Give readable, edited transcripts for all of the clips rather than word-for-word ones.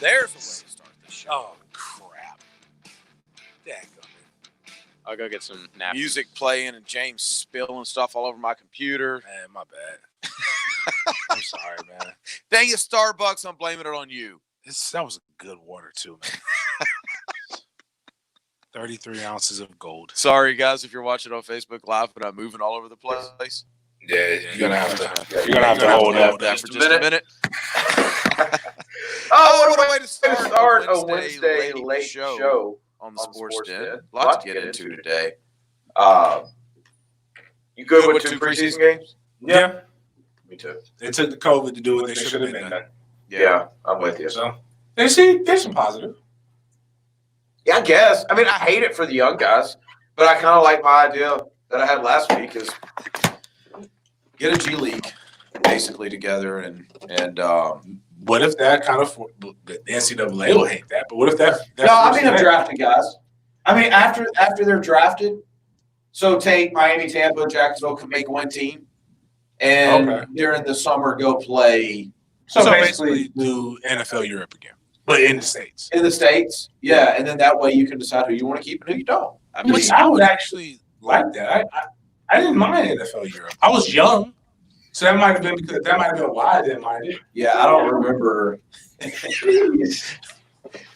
There's a way to start the show. Oh, crap. Dadgummit. I'll go get some napkins. Music playing and James spilling stuff all over my computer. Man, my bad. I'm sorry, man. Dang it, Starbucks, I'm blaming it on you. That was a good water, too, man. 33 ounces of gold. Sorry, guys, if you're watching on Facebook Live, but I'm moving all over the place. Yeah, you're gonna have to hold up that for just a minute. What a way to start a Wednesday late show on the Sports Den. A lot to get into today. You good with 2 preseason games? Yeah. Me too. They took the COVID to do what they should have been done. Yeah, I'm with you. So there's some positive. Yeah, I guess. I mean, I hate it for the young guys, but I kind of like my idea that I had last week is get a G League basically together and what if that kind of the NCAA will hate that, but what if that's I'm drafting guys. I mean, after they're drafted, so take Miami, Tampa, Jacksonville can make one team, and during the summer go play. So basically do NFL Europe again, but in the States. In the States, yeah, and then that way you can decide who you want to keep and who you don't. I would actually like that. I didn't mind NFL Europe. I was young, so that might have been why I didn't mind it. Yeah, I don't remember.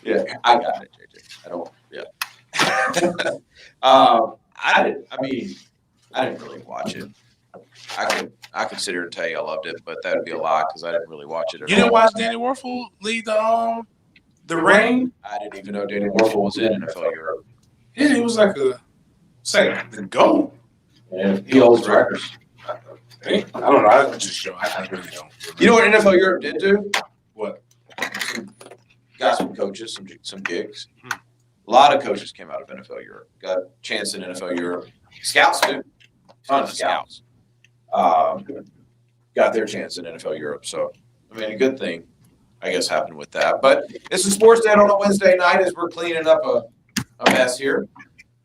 Yeah, I got it, JJ. I don't. Yeah. I didn't really watch it. I could sit here and tell you I loved it, but that would be a lie because I didn't really watch it at all. You didn't watch Danny Werfel lead the Reign? I didn't even know Danny Werfel was in NFL Europe. Yeah, he was like the GOAT. Yeah, he holds records. I don't know. I really don't. You know what NFL Europe did do? What? Got some coaches, some gigs. A lot of coaches came out of NFL Europe. Got a chance in NFL Europe. Scouts too. Ton of scouts. Got their chance in NFL Europe. So, I mean, a good thing, I guess, happened with that. But it's a sports day on a Wednesday night as we're cleaning up a mess here.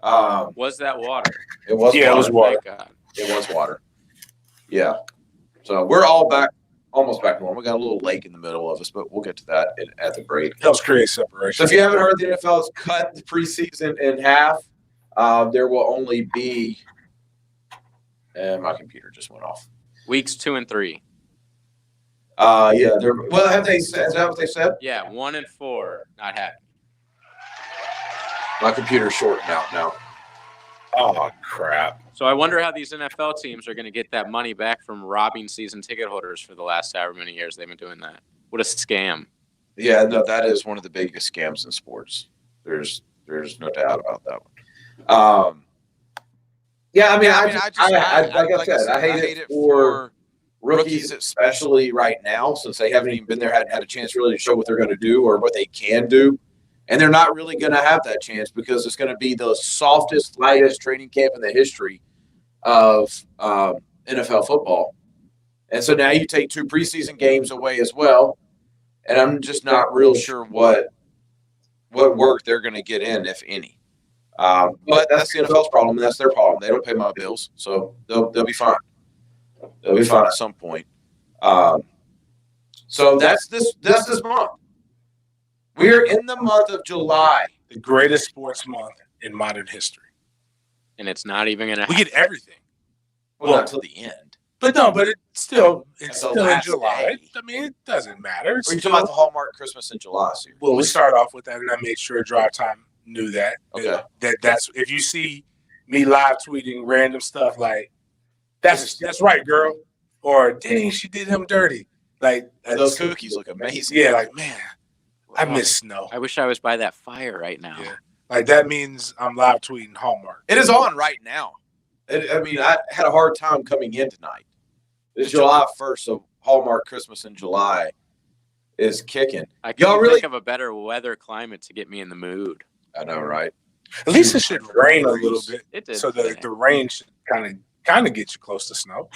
Was that water? It was water. It was water. Thank God. It was water. Yeah. So we're all back, almost back to normal. We got a little lake in the middle of us, but we'll get to that at the break. Helps create separation. So if you haven't heard, the NFL has cut the preseason in half. There will only be, and my computer just went off. Weeks 2 and 3. Yeah. Well, have they said? Is that what they said? Yeah, 1 and 4. Not happy. My computer's shorting out now. Oh, crap. So I wonder how these NFL teams are going to get that money back from robbing season ticket holders for the last however many years they've been doing that. What a scam. Yeah, no, that is one of the biggest scams in sports. There's no doubt about that one. Yeah, I mean, like I said, I hate it for rookies, especially right now, since they haven't even been there, hadn't had a chance really to show what they're going to do or what they can do. And they're not really going to have that chance because it's going to be the softest, lightest training camp in the history of NFL football. And so now you take 2 preseason games away as well. And I'm just not real sure what work they're going to get in, if any. But that's the NFL's problem, and that's their problem. They don't pay my bills, so they'll be fine. They'll be fine at some point. So that's this month. We're in the month of July. The greatest sports month in modern history. And it's not even going to We get everything. Well, not until the end. But no, but it's still in last July. day. I mean, it doesn't matter. Are you talking about the Hallmark Christmas in July series? Well, we start off with that, and I made sure Drive Time knew that. Okay. That's if you see me live tweeting random stuff like, that's right, girl, or dang, she did him dirty. Like those cookies look amazing. Yeah, like man, I miss snow. I wish I was by that fire right now. Yeah. Like that means I'm live tweeting Hallmark. It is on right now. I mean, I had a hard time coming in tonight. It's July 1st, so Hallmark Christmas in July is kicking. I can't think of a better weather climate to get me in the mood. I know, right? At least it should rain a little bit. It did. So the rain should kind of get you close to snow.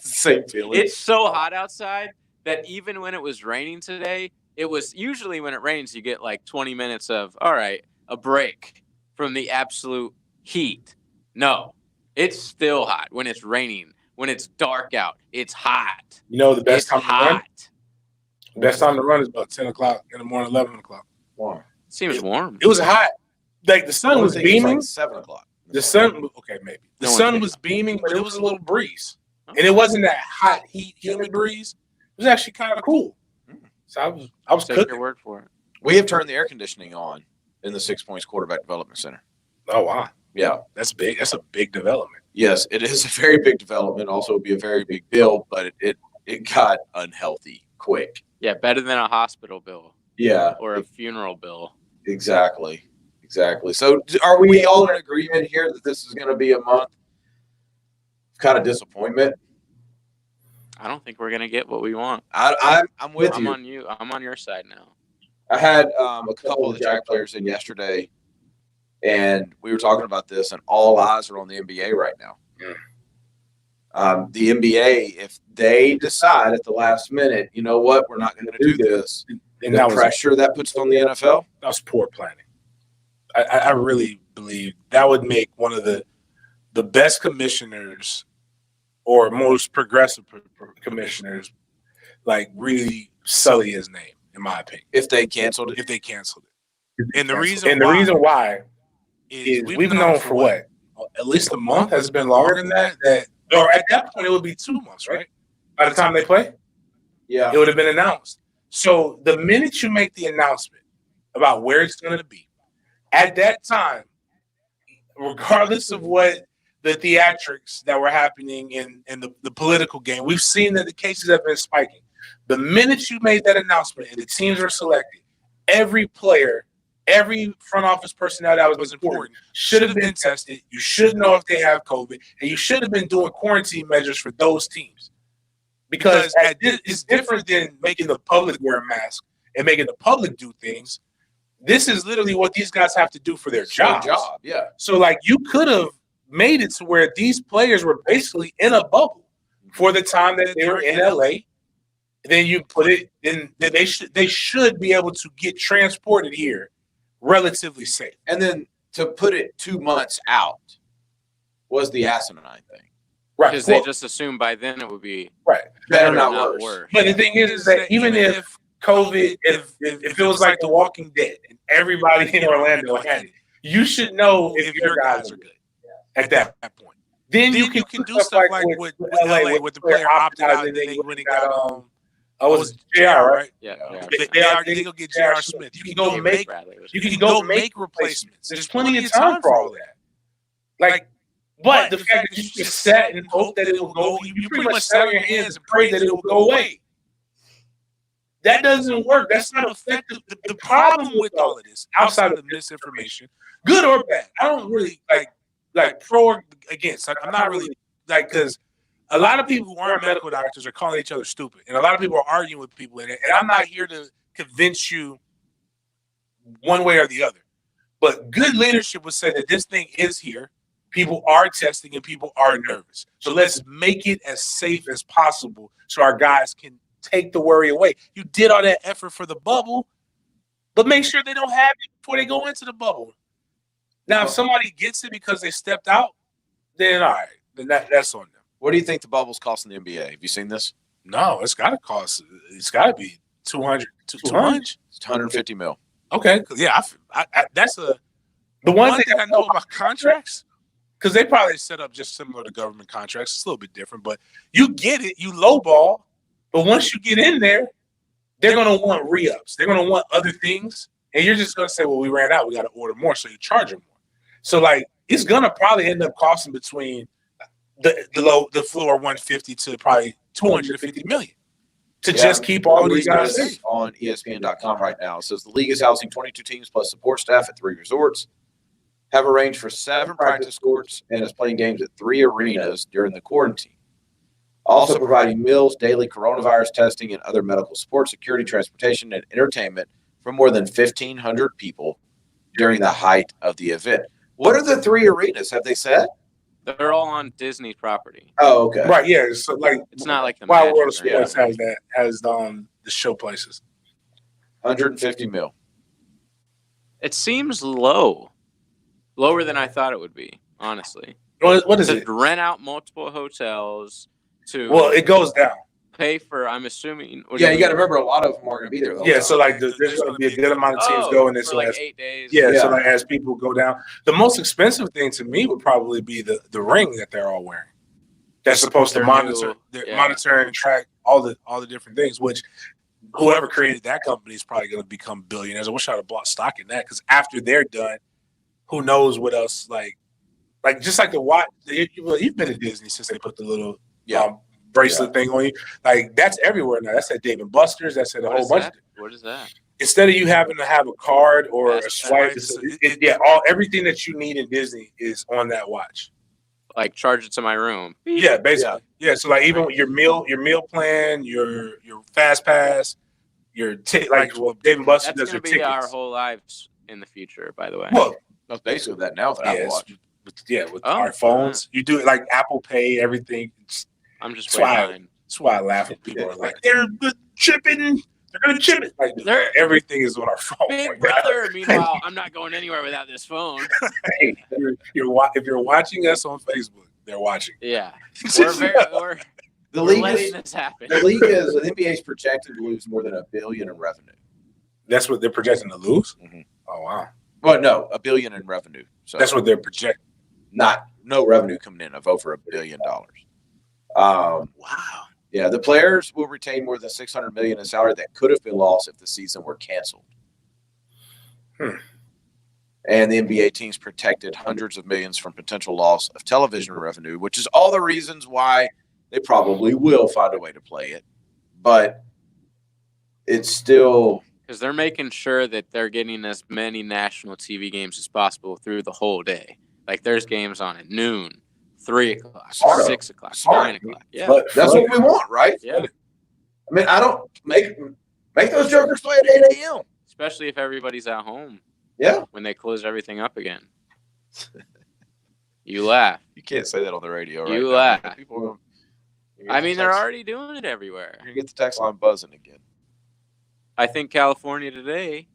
Same feeling. It's so hot outside that even when it was raining today, it was usually when it rains, you get like 20 minutes of, all right, a break from the absolute heat. No, it's still hot when it's raining. When it's dark out, it's hot. You know the best time to run? Best time to run is about 10 o'clock in the morning, 11 o'clock. Warm. Seems warm. It was hot. Like the sun was beaming. Like 7 o'clock. The sun, okay, maybe. The sun was beaming, but it was a little breeze. And it wasn't that hot, humid breeze. It was actually kind of cool. So I was Take cooking. your word for it. We have turned the air conditioning on in the 6 Points Quarterback Development Center. Oh, wow. Yeah. That's big. That's a big development. Yes, it is a very big development. Also, it'd be a very big bill, but it got unhealthy quick. Yeah, better than a hospital bill. Yeah. Or a funeral bill. Exactly. So are we all in agreement here that this is going to be a month of kind of disappointment? I don't think we're gonna get what we want. I'm with you. I'm on you. I'm on your side now. I had a couple of the Jack players in yesterday, and we were talking about this, and all eyes are on the NBA right now. The NBA, if they decide at the last minute, you know what, we're not going to do this, and the pressure that puts on the NFL. That was poor planning. I really believe that would make one of the best commissioners or most progressive commissioners like really sully his name, in my opinion. If they canceled it. And the reason why is we've known for what? At least a month. Has it been longer than that? Or at that point, it would be 2 months, right? By the time they play? Yeah. It would have been announced. So the minute you make the announcement about where it's going to be, at that time, regardless of what the theatrics that were happening in the political game, we've seen that the cases have been spiking. The minute you made that announcement and the teams were selected, every player, every front office personnel that was important should have been tested. You should know if they have COVID, and you should have been doing quarantine measures for those teams. Because it's different than making the public wear a mask and making the public do things. This is literally what these guys have to do for their job. Yeah. So, like, you could have made it to where these players were basically in a bubble for the time that they were in LA. Then you put it in. They should be able to get transported here relatively safe. And then to put it 2 months out was the asinine thing. Right. Because they just assumed by then it would be better, not worse. But the thing is that even if COVID, if it was like The Walking Dead and everybody in Orlando had it, you should know if your guys are good at that point. Then you can do stuff like with LA, with the player opted out and then when he got was JR, right? Yeah. They go get JR Smith. You can go make replacements. There's plenty of time for all that. Like, but the fact that you just sat and hope that it will go, you pretty much sat on your hands and prayed that it will go away. That doesn't work. That's not effective. The problem with all of this, outside of the misinformation, good or bad, I don't really like pro or against. I'm not really like, because a lot of people who aren't medical doctors are calling each other stupid, and a lot of people are arguing with people in it. And I'm not here to convince you one way or the other. But good leadership would say that this thing is here. People are testing and people are nervous. So let's make it as safe as possible so our guys can take the worry away. You did all that effort for the bubble, but make sure they don't have it before they go into the bubble. Now, if somebody gets it because they stepped out, then all right, then that's on them. What do you think the bubble's costing the NBA? Have you seen this? No, it's got to cost. It's got to be 200. 200? It's 150 mil. Okay, yeah, that's the one thing I know about contracts. Because they probably set up just similar to government contracts. It's a little bit different, but you get it. You lowball, but once you get in there, they're going to want re-ups. They're going to want other things, and you're just going to say, well, we ran out. We got to order more, so you charge them more. So, like, it's going to probably end up costing between the floor 150 to probably 250 million to just keep all these guys safe. On ESPN.com right now, it says the league is housing 22 teams plus support staff at 3 resorts. Have arranged for 7 practice courts and is playing games at 3 arenas during the quarantine. Also providing meals, daily coronavirus testing, and other medical support, security, transportation, and entertainment for more than 1,500 people during the height of the event. What are the 3 arenas? Have they said? They're all on Disney property. Oh, okay. Right, yeah. So, like, it's not like the Wild World of Sports has the show places. 150 mil. It seems low. Lower than I thought it would be, honestly. What is it? To rent out multiple hotels to. Well, it goes down. pay for, I'm assuming. Yeah, you got to remember a lot of them are going to be there. The whole Yeah, time. so like there's going to be a good amount of teams going this for like last 8 days. Yeah, Yeah. so like as people go down, the most expensive thing to me would probably be the ring that they're all wearing. That's supposed to monitor, monitor and track all the different things. Which whoever created that company is probably going to become billionaires. I wish I'd have bought stock in that because after they're done, who knows what else? Like just like the watch. You've been to Disney since they put the little bracelet thing on you. Like that's everywhere now. That's at Dave and Buster's. That's at a whole bunch. What is that? Instead of you having to have a card or a swipe, everything that you need in Disney is on that watch. Like charge it to my room. Yeah, basically. Yeah, so like even with your meal plan, your fast pass, your Dave and Buster's does your tickets. That's going to be our whole lives in the future, by the way. Well, that's basically that now with Apple Watch. With our phones, you do it like Apple Pay, everything. I'm just that's why I laugh at people are like they're chipping. They're gonna chip it. Like everything is on our phone. Big brother. Meanwhile, I'm not going anywhere without this phone. Hey, if you're watching us on Facebook, they're watching. Yeah, The league letting this happen. The league is the NBA is projected to lose more than $1 billion in revenue. That's what they're projecting to lose. Mm-hmm. Oh wow. Well, no, $1 billion in revenue. So that's what they're projecting. No revenue coming in of over $1 billion. Wow. Yeah, the players will retain more than $600 million in salary that could have been lost if the season were canceled. And the NBA teams protected hundreds of millions from potential loss of television revenue, which is all the reasons why they probably will find a way to play it. But it's still because they're making sure that they're getting as many national TV games as possible through the whole day. Like there's games on at noon, 3 o'clock, 6 o'clock, 9 o'clock. Yeah, but that's what we want, right? Yeah. I mean, I don't make those jokers play at 8 a.m. Especially if everybody's at home. Yeah. When they close everything up again. You laugh. You can't say that on the radio, right? You laugh. People they're already doing it everywhere. You're going to get the text line buzzing again. I think California today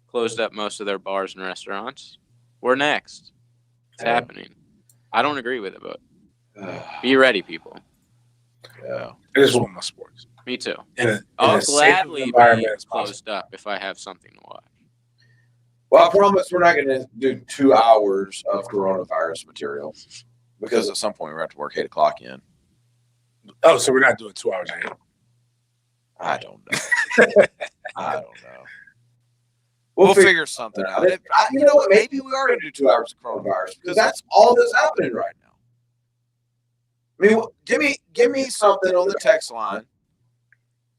closed up most of their bars and restaurants. We're next. It's happening. I don't agree with it, but be ready, people. Yeah. It is one of my sports. Me too. I'll gladly be closed up if I have something to watch. Well, I promise we're not going to do 2 hours of coronavirus material because at some point we're going to have to work 8 o'clock in. Oh, so we're not doing 2 hours ahead. I don't know. I don't know. We'll figure something out. You know what? Maybe we are going to do 2 hours of coronavirus because that's all that's happening right now. I mean, give me something on the text line.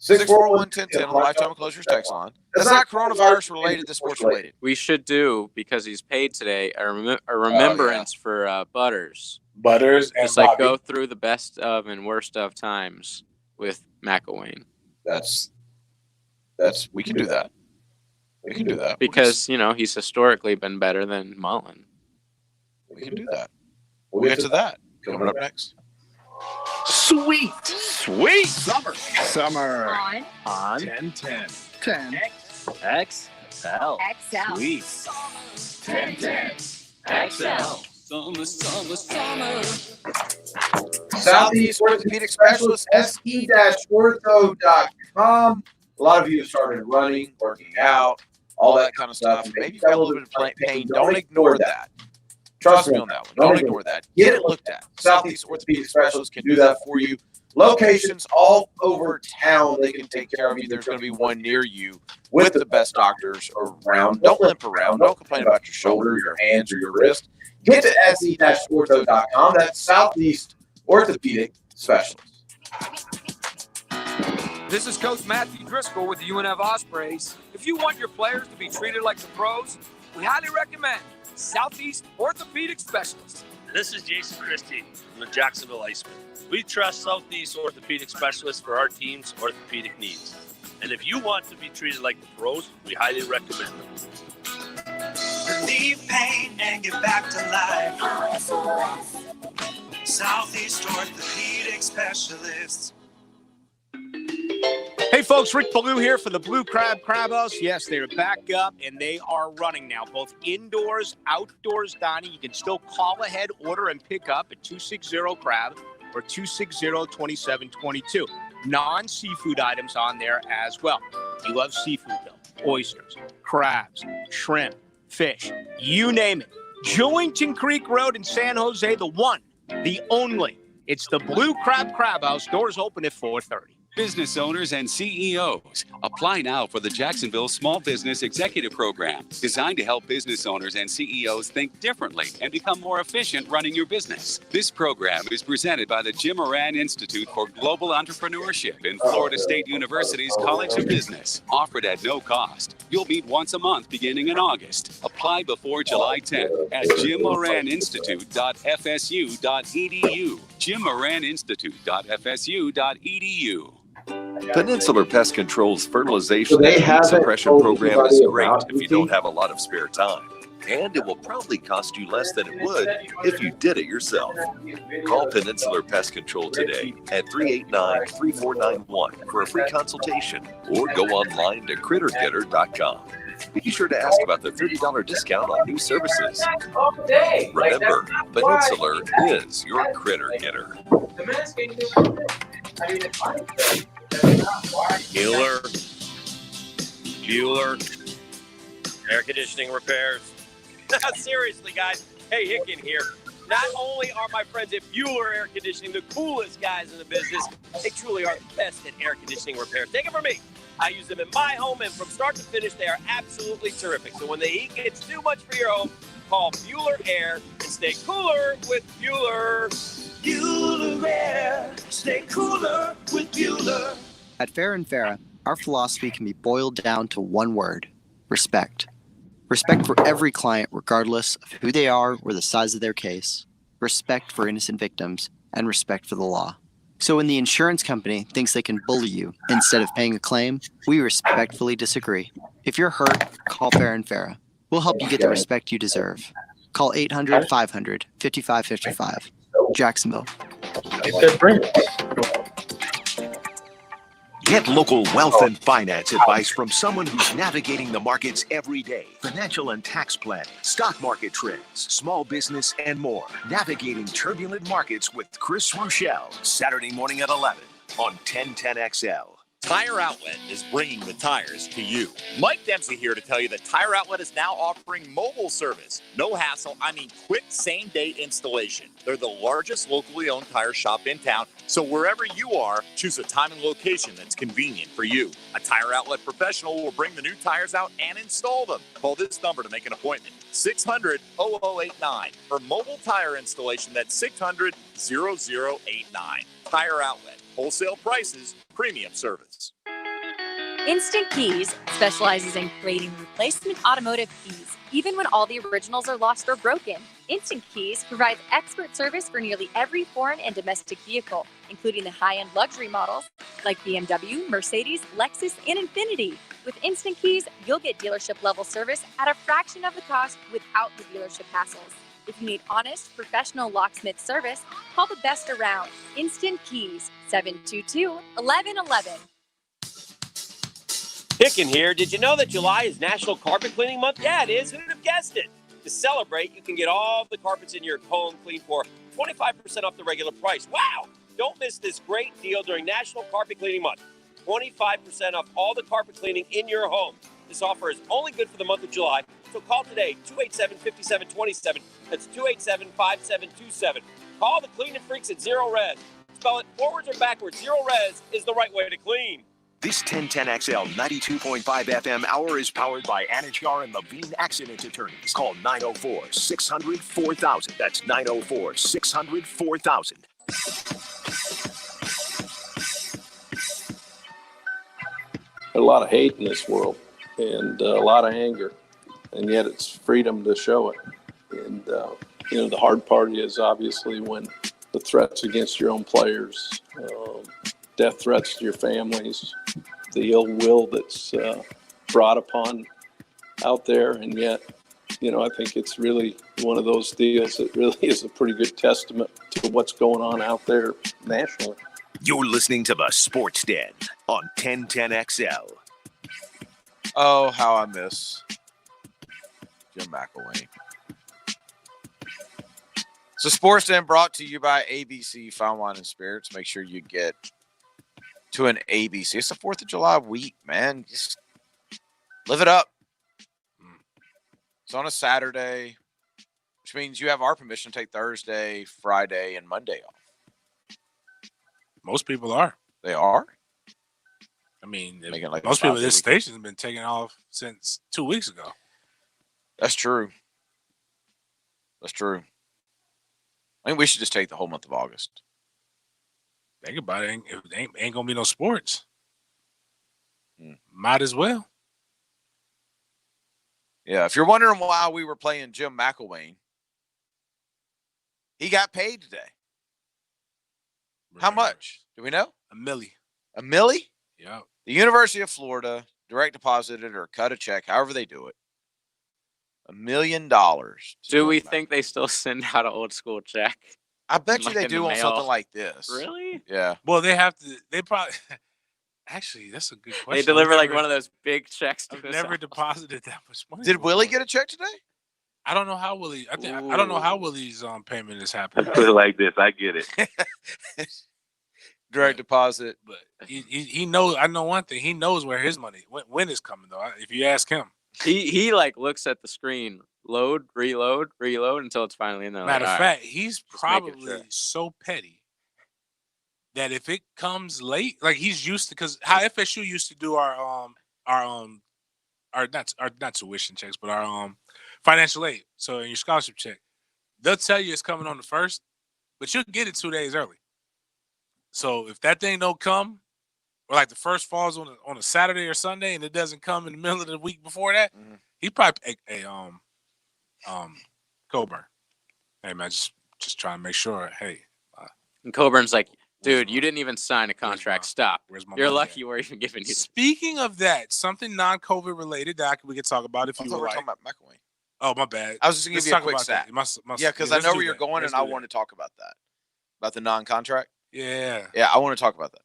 641-1010 on the Lifetime Closures text line. That's not coronavirus related. That's sports related. We should do, because he's paid today, a remembrance for Butters. Butters and just like go through the best of and worst of times with McElwain. That's we can do that. We can do that because he's historically been better than Mullen. We can do that. We'll get to that coming up next. Sweet summer on 10-10 XL sweet 10-10 XL summer Southeast Orthopedic Specialist se-ortho.com. A lot of you have started running, working out, all that kind of stuff. Maybe you've got a little bit of pain. Don't ignore that. Trust me on that one. Don't ignore that. Get it looked at. Southeast Orthopedic Specialists can do that for you. Locations all over town. They can take care of you. There's going to be one near you with the best doctors around. Don't limp around. Don't complain about your shoulder, your hands, or your wrist. Get to se-ortho.com. That's Southeast Orthopedic Specialists. This is Coach Matthew Driscoll with the UNF Ospreys. If you want your players to be treated like the pros, we highly recommend Southeast Orthopedic Specialists. This is Jason Christie from the Jacksonville Icemen. We trust Southeast Orthopedic Specialists for our team's orthopedic needs. And if you want to be treated like the pros, we highly recommend them. Relieve pain and get back to life. Southeast Orthopedic Specialists. Hey folks, Rick Ballou here for the Blue Crab House. Yes, they're back up and they are running now, both indoors, outdoors dining. You can still call ahead, order, and pick up at 260-CRAB or 260-2722. non-seafood items on there as well. You love seafood, though. Oysters, crabs, shrimp, fish, you name it. Jewington Creek Road in San Jose, the one, the only. It's the Blue Crab House. Doors open at 4:30. Business owners and CEOs. Apply now for the Jacksonville Small Business Executive Program, designed to help business owners and CEOs think differently and become more efficient running your business. This program is presented by the Jim Moran Institute for Global Entrepreneurship in Florida State University's College of Business, offered at no cost. You'll meet once a month beginning in August. Apply before July 10th at jimmoraninstitute.fsu.edu. jimmoraninstitute.fsu.edu. Peninsular Pest Control's fertilization they and haven't weed suppression told program is anybody great about if you ET? don't have a lot of spare time. And it will probably cost you less than it would if you did it yourself. Call Peninsular Pest Control today at 389-3491 for a free consultation, or go online to crittergetter.com. Be sure to ask about the $30 discount on new services. Remember, Peninsular is your critter getter. Bueller, air conditioning repairs. Seriously, guys. Hey, Hicken here. Not only are my friends at Bueller Air Conditioning the coolest guys in the business, they truly are the best at air conditioning repairs. Take it from me. I use them in my home, and from start to finish, they are absolutely terrific. So when the heat gets too much for your home, call Bueller Air and stay cooler with Bueller. Bueller Air. Stay cooler with Bueller. At Fair and Farah, our philosophy can be boiled down to one word: respect. Respect for every client, regardless of who they are or the size of their case. Respect for innocent victims, and respect for the law. So when the insurance company thinks they can bully you instead of paying a claim, we respectfully disagree. If you're hurt, call Fair and Farah. We'll help you get the respect you deserve. Call 800-500-5555. Jacksonville. Get local wealth and finance advice from someone who's navigating the markets every day. Financial and tax planning, stock market trends, small business, and more. Navigating turbulent markets with Chris Rochelle, Saturday morning at 11 on 1010XL. Tire Outlet is bringing the tires to you. Mike Dempsey here to tell you that Tire Outlet is now offering mobile service. No hassle, quick same-day installation. They're the largest locally owned tire shop in town, so wherever you are, choose a time and location that's convenient for you. A Tire Outlet professional will bring the new tires out and install them. Call this number to make an appointment, 600-0089. For mobile tire installation, that's 600-0089. Tire Outlet. Wholesale prices, premium service. Instant Keys specializes in creating replacement automotive keys, even when all the originals are lost or broken. Instant Keys provides expert service for nearly every foreign and domestic vehicle, including the high-end luxury models like BMW, Mercedes, Lexus, and Infiniti. With Instant Keys, you'll get dealership-level service at a fraction of the cost without the dealership hassles. If you need honest, professional locksmith service, call the best around. Instant Keys, 722-1111. Hicken here. Did you know that July is National Carpet Cleaning Month? Yeah, it is. Who'd have guessed it? To celebrate, you can get all the carpets in your home cleaned for 25% off the regular price. Wow! Don't miss this great deal during National Carpet Cleaning Month. 25% off all the carpet cleaning in your home. This offer is only good for the month of July, so call today, 287-5727. That's 287-5727. Call the cleaning freaks at Zero Res. Spell it forwards or backwards. Zero Res is the right way to clean. This 1010XL 92.5 FM hour is powered by Anichar and Levine Accident Attorneys. Call 904-600-4000. That's 904-600-4000. A lot of hate in this world and a lot of anger, and yet it's freedom to show it. And, the hard part is obviously when the threats against your own players, death threats to your families, the ill will that's brought upon out there. And yet, I think it's really one of those deals that really is a pretty good testament to what's going on out there nationally. You're listening to the Sports Den on 1010XL. Oh, how I miss Jim McElwain. So Sports Den brought to you by ABC Fine Wine and Spirits. Make sure you get to an ABC. It's the 4th of July week, man. Just live it up. It's on a Saturday, which means you have our permission to take Thursday, Friday, and Monday off. Most people are. They are? I mean, like most people at this station have been taking off since 2 weeks ago. That's true. That's true. I think we should just take the whole month of August. Think about it. Ain't going to be no sports. Might as well. Yeah, if you're wondering why we were playing Jim McElwain, he got paid today. How much? Do we know? $1 million. $1 million? Yeah. The University of Florida direct deposited or cut a check, however they do it. $1 million. Do we think they still send out an old school check? I bet you Like they in do the on mail? something like this. Really? Yeah. Well, they have to. They probably. Actually, that's a good question. They deliver like one of those big checks to I've us never out. deposited that much money. Did before. Willie get a check today? I don't know how Willie. I don't know how Willie's payment is happening. Put it like this. I get it. Direct deposit. But he knows. I know one thing. He knows where his money when it's coming though. If you ask him, He like looks at the screen, load, reload until it's finally in there. Matter of like, fact, all right, he's just making probably sure. so petty that if it comes late, like he's used to, because how FSU used to do our not tuition checks, but our financial aid. So in your scholarship check, they'll tell you it's coming on the 1st, but you'll get it 2 days early. So if that thing don't come, or like the first falls on a Saturday or Sunday, and it doesn't come in the middle of the week before that, he probably Coburn. Hey man, just trying to make sure. Hey, And Coburn's like, dude, you didn't even sign a contract. Stop. where's my You're money lucky we're even giving you. Speaking of that, something non-COVID related that we could talk about if I you thought would we were like. talking about McElwain. Oh, my bad. I was just going to Let's give you a talk quick about stat. that. Yeah, because I know where you're going, and I want to talk about that. About the non-contract? Yeah. Yeah, I want to talk about that.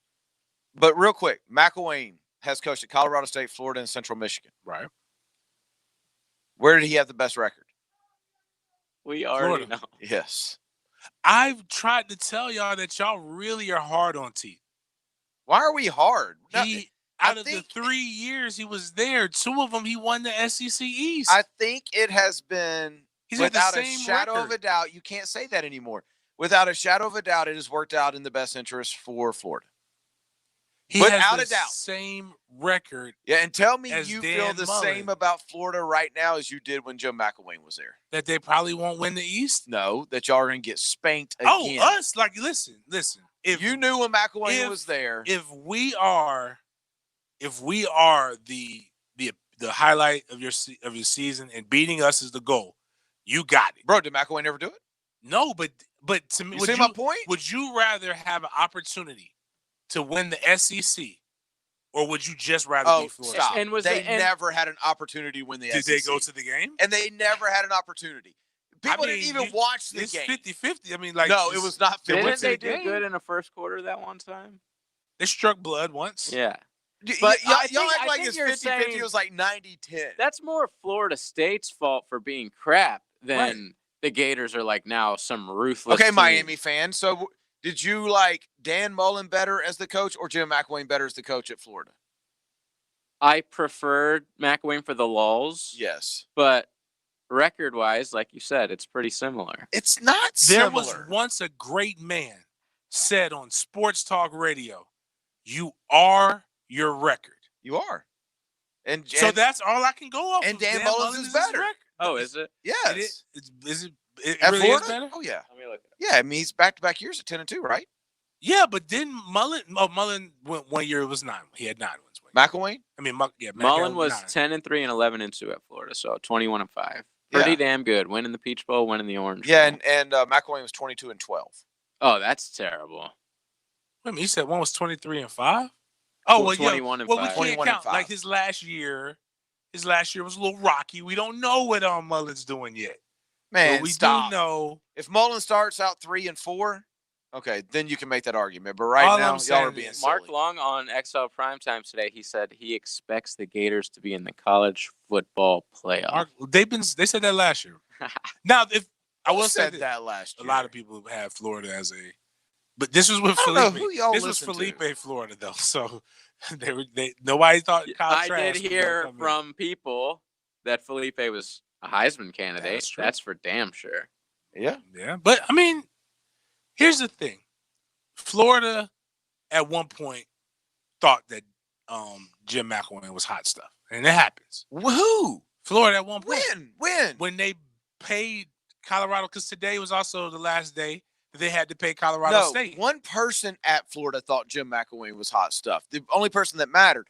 But real quick, McElwain has coached at Colorado State, Florida, and Central Michigan. Right. Where did he have the best record? We already Florida. know. Yes. I've tried to tell y'all that y'all really are hard on T. Why are we hard? Out of the 3 years he was there, 2 of them he won the SEC East. I think it has been, He's had the without a same shadow of record. a doubt, you can't say that anymore. Without a shadow of a doubt, it has worked out in the best interest for Florida. He Without has a the doubt. Same record. Yeah, and tell me as you Dan feel the Mullen. same about Florida right now as you did when Joe McElwain was there. That they probably won't win the East? No, that y'all are going to get spanked again. Oh, us? Like, listen. If you knew when McElwain was there. If we are the highlight of your season and beating us is the goal, you got it, bro. Did McElwain ever do it? No, but to me, you see my point? Would you rather have an opportunity to win the SEC, or would you just rather be Florida? Stop. And they never had an opportunity to win the SEC. Did they go to the game? And they never had an opportunity. People didn't even watch the game. It's 50-50. I mean, like, no, it was not 50-50. Didn't they do good in the first quarter that one time? They struck blood once. Yeah. But y'all I act like think it's you're 50-50. saying It was like 90-10. That's more Florida State's fault for being crap than the Gators are like now some ruthless Okay, team. Miami fan. So did you like Dan Mullen better as the coach or Jim McElwain better as the coach at Florida? I preferred McElwain for the lulls. Yes. But record-wise, like you said, it's pretty similar. It's not There similar. was once a great man said on Sports Talk Radio, "You are your record." You are. And so that's all I can go off. And of. Dan Mullen's is better. Oh, is it? Yes. It at really Florida? is better? Oh, yeah. Let me look it up. Yeah, I mean, he's back-to-back years at 10-2, right? Yeah, but didn't Mullen went 1 year it was 9. He had 9 wins. McElwain? I mean, Mullen was 9. 10-3 and 11-2 at Florida, so 21-5. Pretty damn good. Winning the Peach Bowl, winning the Orange Yeah, Bowl. and McElwain was 22-12. Oh, that's terrible. Wait a minute, you said one was 23-5? Oh, well, 21 yeah. and Well, we 5. can't count. Like his last year was a little rocky. We don't know what Mullen's doing yet. Man, but we stop. do know. If Mullen starts out 3-4, okay, then you can make that argument. But right All now, I'm y'all saying are being is- silly. Mark Long on XL Primetime today, he said he expects the Gators to be in the college football playoff. They said that last year. Now, if I Who will say said that last year? a lot of people have Florida as But this was with I don't know Felipe. who y'all This was listen Felipe, to. Florida, though. So nobody thought Kyle I Trask did was hear gonna come in. from people that Felipe was a Heisman candidate. That's for damn sure. Yeah. Yeah. But, I mean, here's the thing. Florida, at one point, thought that Jim McElwain was hot stuff. And it happens. Who? Florida at one point. When? When they paid Colorado, because today was also the last day that they had to pay Colorado State. One person at Florida thought Jim McElwain was hot stuff. The only person that mattered.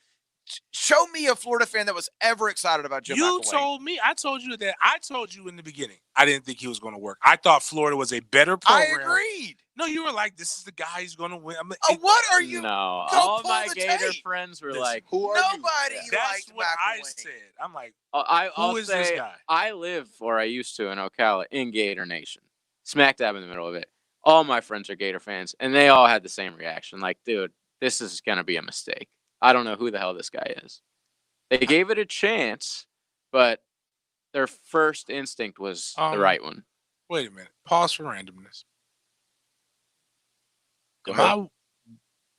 Show me a Florida fan that was ever excited about Jim McElwain. You told me. I told you that. I told you in the beginning. I didn't think he was going to work. I thought Florida was a better program. I agreed. No, you were like, this is the guy who's going to win. I'm like, what are you? No, all my Gator friends were like, who are nobody you? That's what McElwain. I said. I'm like, I'll is say, this guy? I live, or I used to, in Ocala, in Gator Nation, smack dab in the middle of it. All my friends are Gator fans, and they all had the same reaction. Like, dude, this is going to be a mistake. I don't know who the hell this guy is. They gave it a chance, but their first instinct was the right one. Wait a minute. Pause for randomness. Am I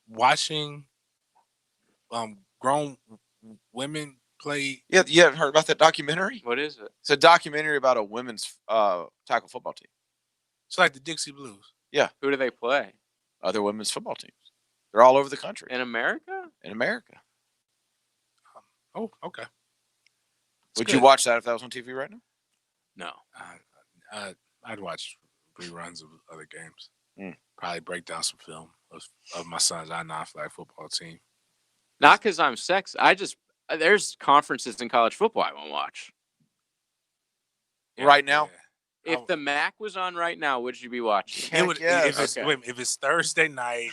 watching grown women play? Yeah, you haven't heard about that documentary? What is it? It's a documentary about a women's tackle football team. It's like the Dixie Blues. Yeah. Who do they play? Other women's football teams. They're all over the country. In America? In America. Oh, okay. Would you watch that if that was on TV right now? No. I'd watch reruns of other games. Probably break down some film of my son's non-flag football team. Not because I'm sexist. There's conferences in college football I won't watch. Yeah, right now? Yeah. If the MAC was on right now, would you be watching? It would, if it's Thursday night,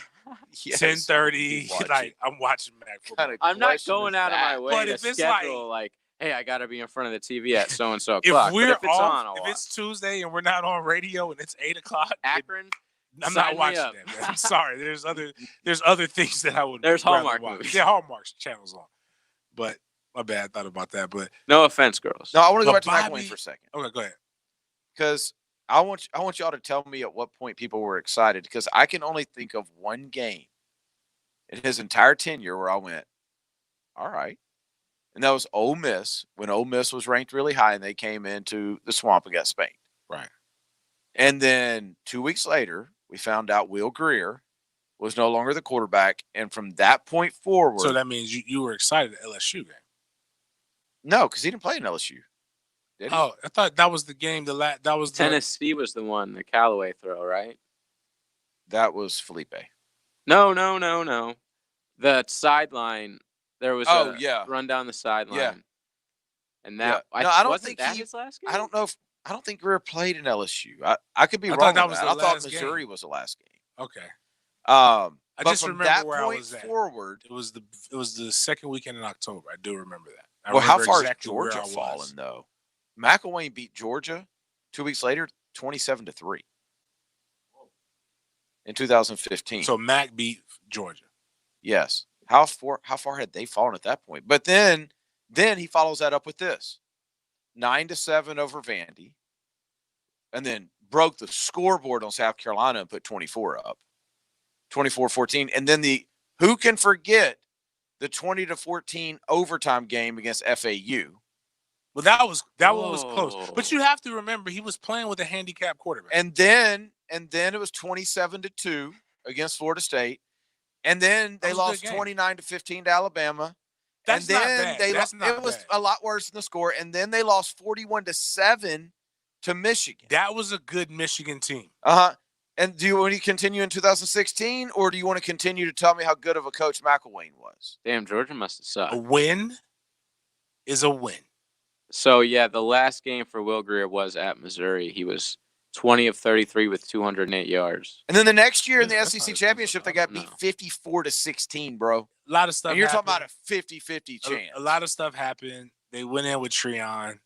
10:30, like I'm watching MAC football. I'm not going out of my way But to if it's schedule like, hey, I got to be in front of the TV at so and so o'clock. If it's on, I'll if watch. it's Tuesday and we're not on radio and it's 8:00, Akron, I'm not sign me watching up. that. Man. I'm sorry. There's other things that I would. There's rather Hallmark watch. movies. Yeah, Hallmark channels on. But my bad. I thought about that. But no offense, girls. No, I want to go back to Bobby, McElwain for a second. Okay, go ahead. Because I want y'all to tell me at what point people were excited. Because I can only think of one game in his entire tenure where I went, all right. And that was Ole Miss, when Ole Miss was ranked really high and they came into the swamp and got spanked. Right. And then 2 weeks later, we found out Will Greer was no longer the quarterback. And from that point forward. So that means you were excited at LSU game. No, because he didn't play in LSU. Did he? Oh, I thought that was the game. That was Tennessee was the one, the Callaway throw, right? That was Felipe. No. The sideline. There was run down the sideline. Yeah. And that I don't think his last game? I don't think Greer played in LSU. I could be wrong. Thought that was I thought Missouri game. was the last game. Okay. I just remember that where point I was at. forward. It was the second weekend in October. I do remember that. Well, how far has Georgia fallen though? McElwain beat Georgia 2 weeks later, 27-3 in 2015. So Mac beat Georgia. Yes. How far had they fallen at that point? But then he follows that up with this: 9-7 over Vandy, and then broke the scoreboard on South Carolina and put 24 up, 24-14, and then who can forget the 20-14 overtime game against FAU? Well, that one was close. But you have to remember he was playing with a handicapped quarterback. And then it was 27-2 against Florida State. And then they lost 29-15 to Alabama. That's and not then bad. It was a lot worse than the score. And then they lost 41-7 to Michigan. That was a good Michigan team. And do you want to continue in 2016, or do you want to continue to tell me how good of a coach McElwain was? Damn, Georgia must have sucked. A win is a win. So, yeah, the last game for Will Greer was at Missouri. He was 20 of 33 with 208 yards. And then the next year in the SEC championship, they got beat 54-16, bro. A lot of stuff. And you're happened. talking about a 50-50 chance. A lot of stuff happened. They went in with Treon.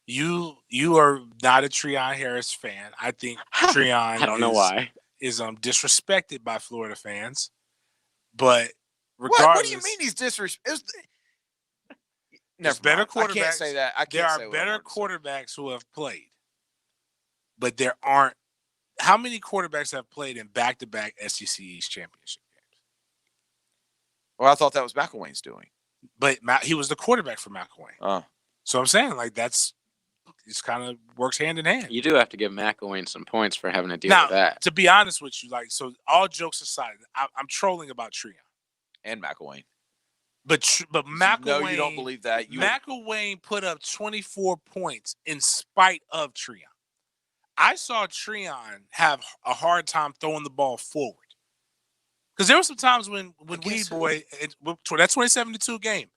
You are not a Treon Harris fan. I think Treon I don't know why. Is disrespected by Florida fans. But regardless, what do you mean he's disrespected? There's better quarterbacks. I can't say that. There are better quarterbacks who have played, but there aren't how many quarterbacks have played in back-to-back SEC East championship games? Well, I thought that was McElwain's doing. But he was the quarterback for McElwain. So I'm saying, like, it's kind of works hand in hand. You do have to give McElwain some points for having to deal Now, with that. to be honest with you, like, so all jokes aside, I'm trolling about Treon. And McElwain. But McElwain. No, you don't believe that. McElwain put up 24 points in spite of Treon. I saw Treon have a hard time throwing the ball forward. Because there were some times when Weed Boy, that 27-2 game,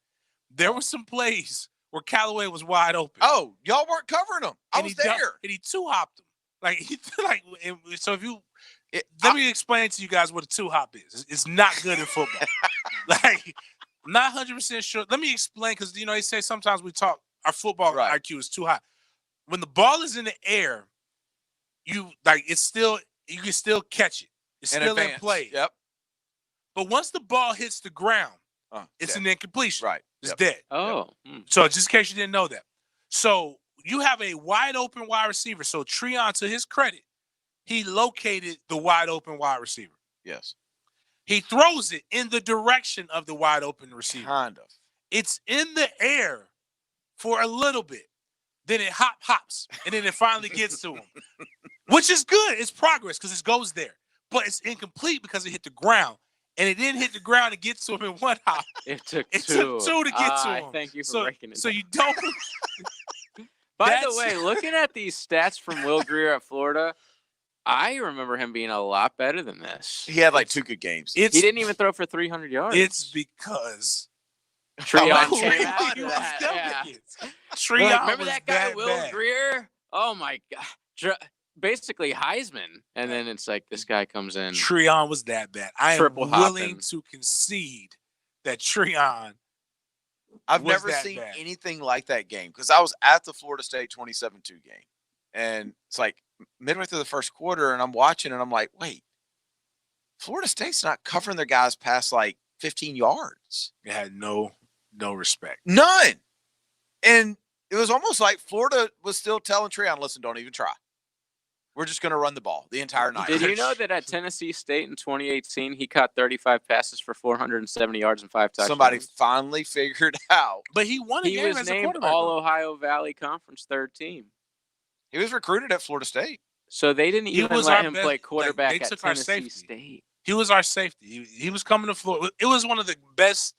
there were some plays where Callaway was wide open. Oh, y'all weren't covering him. I was there. And he two-hopped him. So if you let me explain to you guys what a two-hop is. It's not good in football. Like, I'm not 100% sure. Let me explain, because, you know, they say sometimes our football IQ is too high. When the ball is in the air, you can still catch it. It's still in play. Yep. But once the ball hits the ground, it's an incompletion. Right. It's dead. Oh. So just in case you didn't know that. So you have a wide open wide receiver. So Treon, to his credit, he located the wide open wide receiver. Yes. He throws it in the direction of the wide open receiver. Kind of. It's in the air for a little bit. Then it hops, and then it finally gets to him, which is good. It's progress because it goes there. But it's incomplete because it hit the ground, and it didn't hit the ground to get to him in one hop. It took two to get to him. Thank you for breaking it So down. you don't. By the way, looking at these stats from Will Grier at Florida, I remember him being a lot better than this. He had like 2 good games. He didn't even throw for 300 yards. It's because Treon remember that guy, Will Grier? Oh my God. Basically Heisman. And then it's like this guy comes in. Treon was that bad. I am willing to concede that Treon I've never seen anything like that game, because I was at the Florida State 27-2 game. And it's like midway through the first quarter, and I'm watching, and I'm like, wait, Florida State's not covering their guys past like 15 yards. It had no respect. None. And it was almost like Florida was still telling Treon, listen, don't even try. We're just going to run the ball the entire night. Did you know that at Tennessee State in 2018, he caught 35 passes for 470 yards and 5 touchdowns? Somebody finally figured out. But he won a game as a quarterback. He was named All-Ohio Valley Conference third team. He was recruited at Florida State. So they didn't even let him play quarterback at Tennessee State. He was our safety. He was coming to Florida. It was one of the best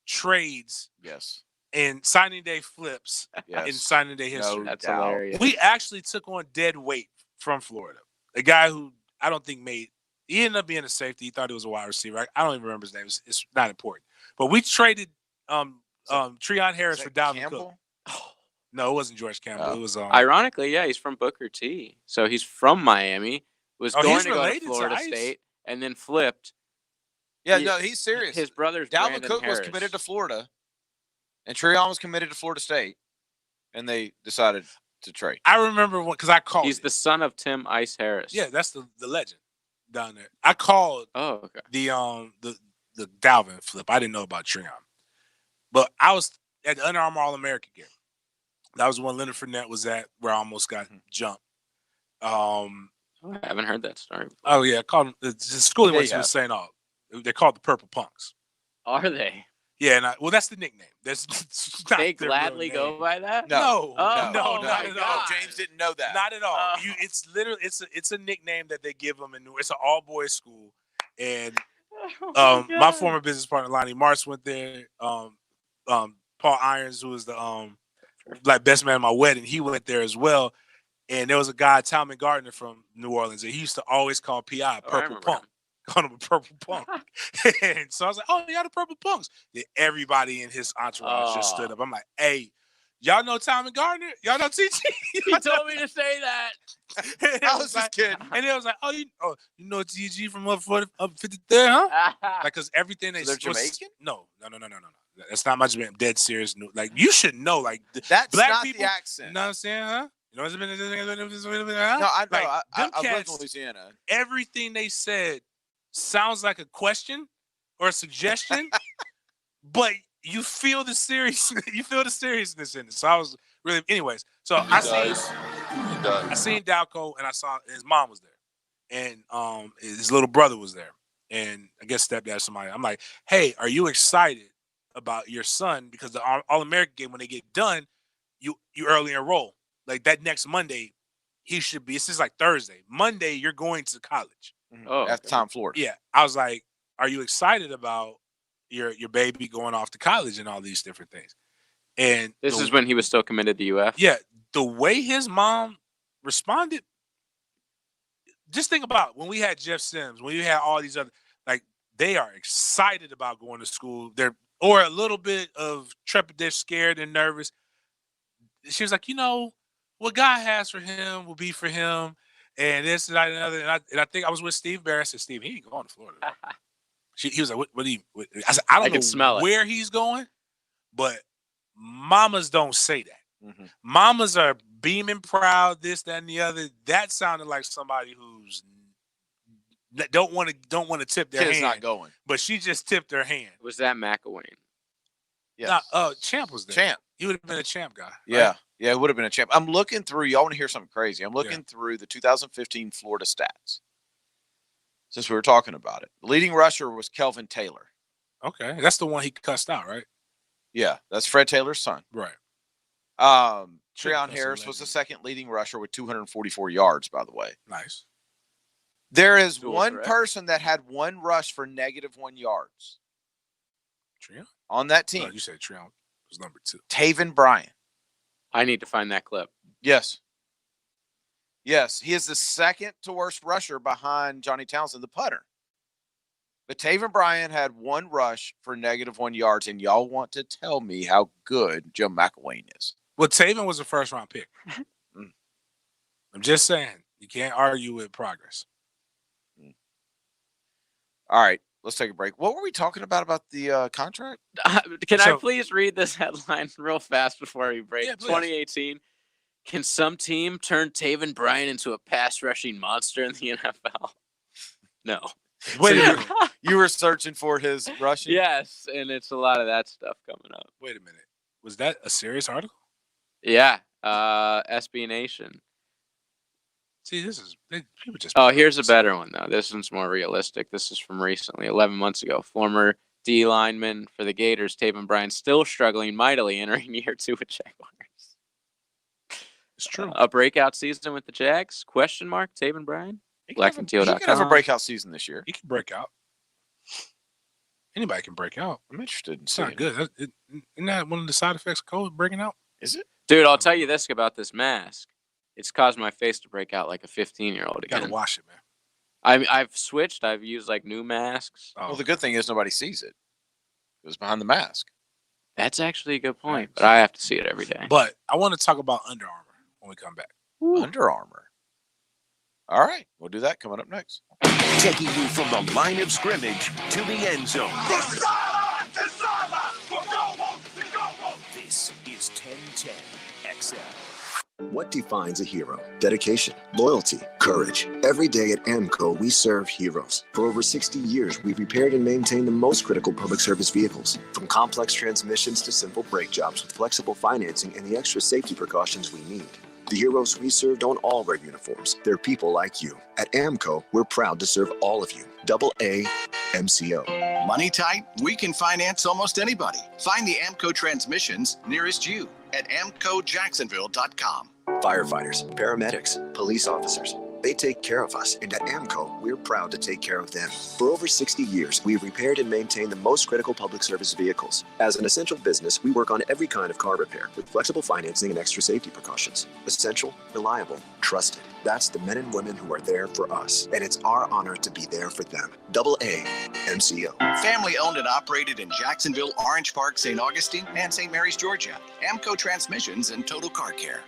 trades. Yes. In signing day flips in signing day history. No, that's hilarious. We actually took on dead weight from Florida. A guy who I don't think he ended up being a safety. He thought he was a wide receiver. I don't even remember his name. It's not important. But we traded Treon Harris for Dalvin Cook. No, it wasn't George Campbell. It was ironically, he's from Booker T. So he's from Miami. Was going to go to Florida State and then flipped. Yeah, he's serious. His brother's Dalvin Cook Harris was committed to Florida, and Treon was committed to Florida State, and they decided to trade. I remember because I called. He's the son of Tim Ice Harris. Yeah, that's the legend down there. I called. Oh, okay. The Dalvin flip. I didn't know about Treon, but I was at the Under Armour All-American game. That was when Leonard Fournette was at, where I almost got jumped. I haven't heard that story before. Oh yeah, I called him. The school he went to was St. Aug. They're called the Purple Punks. Are they? Yeah, and that's the nickname. They gladly go by that? No, not at all. James didn't know that. Not at all. It's literally it's a nickname that they give them, and it's an all boys school. And my former business partner Lonnie Marsh went there. Paul Irons, who was the best man at my wedding, he went there as well. And there was a guy, Talman Gardner from New Orleans, and he used to always call PI Purple Punk. Called him a Purple Punk. And so I was like, oh, y'all the Purple Punks. Yeah, everybody in his entourage just stood up. I'm like, hey, y'all know Talman Gardner? Y'all know TG? He told me to say that. I was just kidding. And it was like, you know TG from up 53rd, huh? Like, because everything they they're Jamaican? No. That's not my Jamaican. I'm dead serious. Like, you should know. Like, that's black not people, the accent. You know what I'm saying, huh? You know what's been? No, I know. Like, I lived in Louisiana. Everything they said sounds like a question or a suggestion, but you feel the seriousness. You feel the seriousness in it. So I was really, anyways. So I seen Dalco, and I saw his mom was there. and his little brother was there, and I guess stepdad, somebody. I'm like, hey, are you excited about your son? Because the All-American game, when they get done, you early enroll. Like that next Monday, he should be. This is like Thursday. Monday, you're going to college. Oh, That's Tom Florida. Yeah, I was like, are you excited about your baby going off to college and all these different things? And this is when he was still committed to UF. Yeah, the way his mom responded. Just think about when we had Jeff Sims, when we had all these other, like they are excited about going to school. They're or a little bit of trepidation, scared and nervous. She was like, what God has for him will be for him, and this and that and another. And I think I was with Steve Barrett. I said, Steve, he ain't going to Florida. He was like, what do you? I said, I don't know where he's going, but mamas don't say that. Mm-hmm. Mamas are beaming proud, this, that, and the other. That sounded like somebody who's don't want to tip their hand. Kid's not going, but she just tipped her hand. Was that McElwain? Yeah. Champ was there. Champ. He would have been a Champ guy. Yeah. Right? Yeah, it would have been a champ. I'm looking through. Y'all want to hear something crazy? I'm looking through the 2015 Florida stats. Since we were talking about it, leading rusher was Kelvin Taylor. Okay, that's the one he cussed out, right? Yeah, that's Fred Taylor's son. Right. Treon Harris was the second leading rusher with 244 yards, by the way. Nice. There is one person that had one rush for -1 yards. Treon? On that team. Oh, you said Treon was number 2. Taven Bryan. I need to find that clip. Yes. Yes, he is the second to worst rusher behind Johnny Townsend, the punter. But Taven Bryan had one rush for -1 yards, and y'all want to tell me how good Joe McElwain is. Well, Taven was a first-round pick. I'm just saying, you can't argue with progress. All right, let's take a break. What were we talking about the contract? Can I please read this headline real fast before we break? Yeah, please. 2018. Can some team turn Taven Bryan into a pass rushing monster in the NFL? No. Wait a minute. You were searching for his rushing? Yes, and it's a lot of that stuff coming up. Wait a minute. Was that a serious article? Yeah. SB Nation. See, people just. Oh, here's a better one, though. This one's more realistic. This is from recently, 11 months ago. Former D lineman for the Gators, Taven Bryan, still struggling mightily entering year 2 with Jaguars. It's true. A breakout season with the Jags? Question mark, Taven Bryan? BlackandTeal.com. He can have a breakout season this year. He can break out. Anybody can break out. I'm interested in It's seeing not good. Isn't that one of the side effects of COVID, breaking out? Is it? Dude, I'll tell you this about this mask. It's caused my face to break out like a 15-year-old again. Gotta wash it, man. I've switched. I've used like new masks. Well, the good thing is nobody sees it. It was behind the mask. That's actually a good point, but I have to see it every day. But I want to talk about Under Armour when we come back. Under Armour. All right, we'll do that coming up next. Taking you from the line of scrimmage to the end zone. This is 1010 XL. What defines a hero? Dedication, loyalty, courage. Every day at AMCO, we serve heroes. For over 60 years, we've repaired and maintained the most critical public service vehicles. From complex transmissions to simple brake jobs with flexible financing and the extra safety precautions we need. The heroes we serve don't all wear uniforms. They're people like you. At AMCO, we're proud to serve all of you. AA MCO. Money tight? We can finance almost anybody. Find the AMCO transmissions nearest you at amcojacksonville.com. Firefighters, paramedics, police officers. They take care of us, and at AMCO, we're proud to take care of them. For over 60 years, we've repaired and maintained the most critical public service vehicles. As an essential business, we work on every kind of car repair with flexible financing and extra safety precautions. Essential, reliable, trusted. That's the men and women who are there for us, and it's our honor to be there for them. AA MCO. Family owned and operated in Jacksonville, Orange Park, St. Augustine, and St. Mary's, Georgia. AMCO Transmissions and Total Car Care.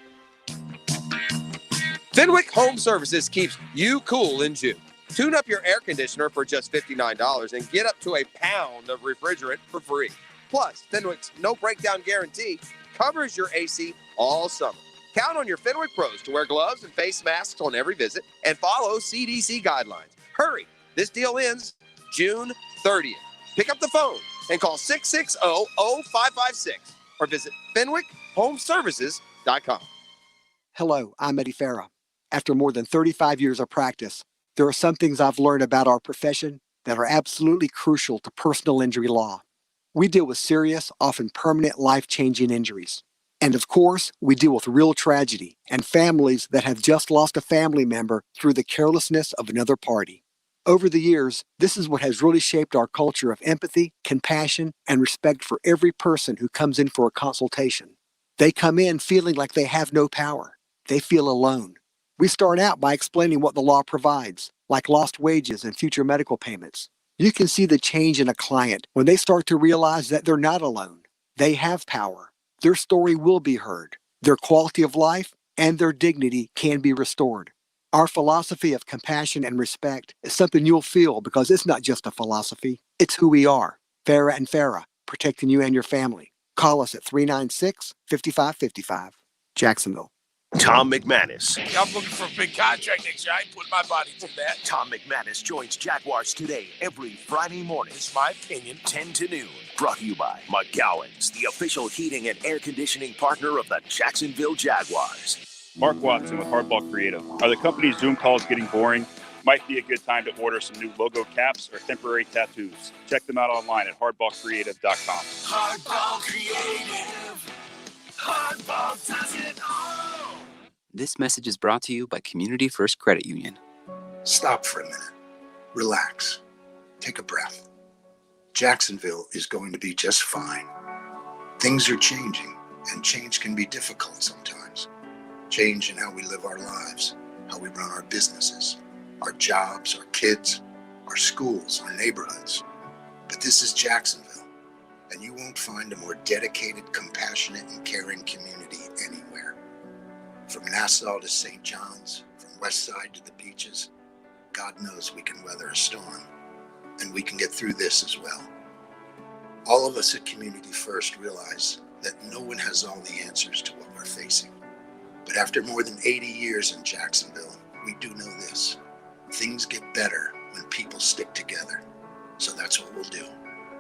Fenwick Home Services keeps you cool in June. Tune up your air conditioner for just $59 and get up to a pound of refrigerant for free. Plus, Fenwick's no breakdown guarantee covers your AC all summer. Count on your Fenwick pros to wear gloves and face masks on every visit and follow CDC guidelines. Hurry, this deal ends June 30th. Pick up the phone and call 660-0556 or visit FenwickHomeservices.com. Hello, I'm Eddie Farah. After more than 35 years of practice, There are some things I've learned about our profession that are absolutely crucial to personal injury law. We deal with serious, often permanent, life-changing injuries. And of course, we deal with real tragedy and families that have just lost a family member through the carelessness of another party. Over the years, this is what has really shaped our culture of empathy, compassion, and respect for every person who comes in for a consultation. They come in feeling like they have no power. They feel alone. We start out by explaining what the law provides, like lost wages and future medical payments. You can see the change in a client when they start to realize that they're not alone. They have power. Their story will be heard. Their quality of life and their dignity can be restored. Our philosophy of compassion and respect is something you'll feel because it's not just a philosophy, it's who we are. Farah and Farah, protecting you and your family. Call us at 396-5555. Jacksonville. Tom McManus. I'm looking for a big contract next year. I ain't putting my body through that. Tom McManus joins Jaguars Today every Friday morning. It's my opinion. 10 to noon. Brought to you by McGowan's, the official heating and air conditioning partner of the Jacksonville Jaguars. Mark Watson with Hardball Creative. Are the company's Zoom calls getting boring? Might be a good time to order some new logo caps or temporary tattoos. Check them out online at hardballcreative.com. Hardball Creative. Hardball does it all. This message is brought to you by Community First Credit Union. Stop for a minute. Relax. Take a breath. Jacksonville is going to be just fine. Things are changing, and change can be difficult sometimes. Change in how we live our lives, how we run our businesses, our jobs, our kids, our schools, our neighborhoods. But this is Jacksonville, and you won't find a more dedicated, compassionate, and caring community anywhere. From Nassau to St. John's, from West Side to the beaches, God knows we can weather a storm, and we can get through this as well. All of us at Community First realize that no one has all the answers to what we're facing. But after more than 80 years in Jacksonville, we do know this. Things get better when people stick together. So that's what we'll do.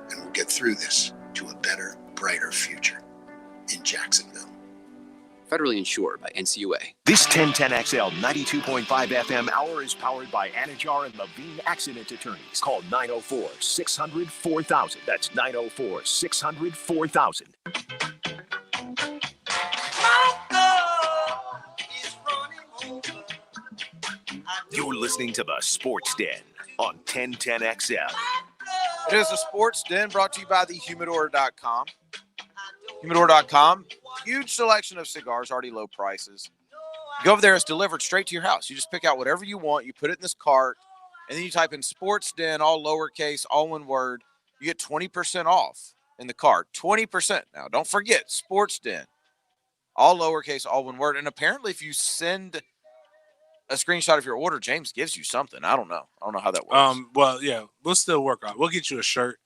And we'll get through this to a better, brighter future in Jacksonville. Federally insured by NCUA. This 1010XL 92.5 FM hour is powered by Anajar and Levine Accident Attorneys. Call 904-600-4000. That's 904-600-4000. You're listening to the Sports Den on 1010XL. It is the Sports Den brought to you by the Humidor.com. Humidor.com, huge selection of cigars, already low prices. You go over there, it's delivered straight to your house. You just pick out whatever you want, you put it in this cart, and then you type in Sports Den, all lowercase, all one word. You get 20% off in the cart. 20%. Now, don't forget, Sports Den, all lowercase, all one word. And apparently, if you send a screenshot of your order, James gives you something. I don't know how that works. Well, yeah, we'll still work on it. We'll get you a shirt.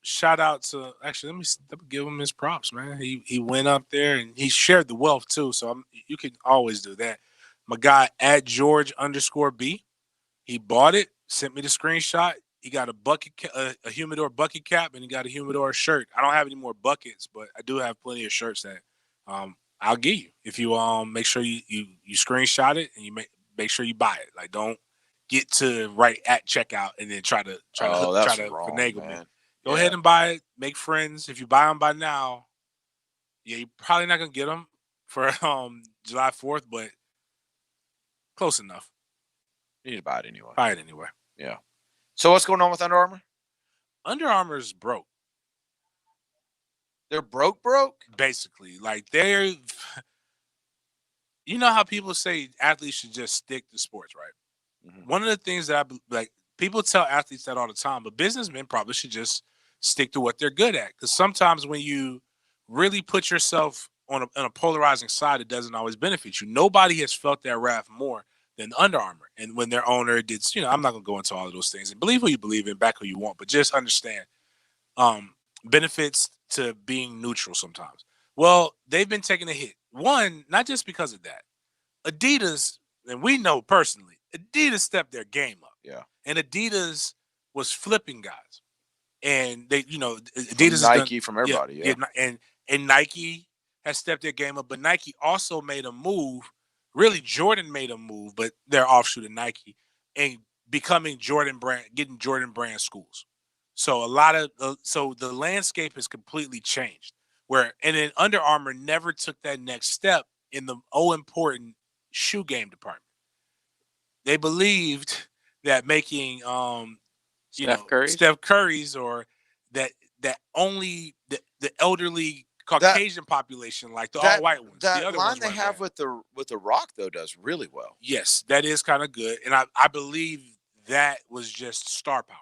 Shout out to actually let me give him his props, man. He went up there and he shared the wealth too. So you can always do that. My guy at George_B, he bought it, sent me the screenshot. He got a Humidor bucket cap, and he got a Humidor shirt. I don't have any more buckets, but I do have plenty of shirts that I'll give you if you make sure you screenshot it and you make sure you buy it. Like, don't get to right at checkout and then try to finagle me. Go ahead and buy it. Make friends. If you buy them by now, yeah, you're probably not gonna get them for July 4th, but close enough. You need to buy it anyway. Buy it anyway. Yeah. So what's going on with Under Armour? Under Armour's broke. They're broke? Basically. Like, they're you know how people say athletes should just stick to sports, right? Mm-hmm. One of the things that people tell athletes that all the time, but businessmen probably should just stick to what they're good at. Because sometimes when you really put yourself on a polarizing side, it doesn't always benefit you. Nobody has felt that wrath more than Under Armour. And when their owner did, I'm not going to go into all of those things. And believe who you believe in, back who you want, but just understand benefits to being neutral sometimes. Well, they've been taking a hit. One, not just because of that. Adidas, and we know personally, Adidas stepped their game up. Yeah. And Adidas was flipping guys. And they, Adidas from Nike, from everybody. Yeah. And Nike has stepped their game up, but Nike also made a move. Really, Jordan made a move, but they're offshoot of Nike. and becoming getting Jordan brand schools. So the landscape has completely changed. And then Under Armour never took that next step in the important shoe game department. They believed that making Steph Curry's or that only the elderly Caucasian population, like the all white ones. That the other line ones they have with the Rock though does really well. Yes, that is kind of good, and I believe that was just star power.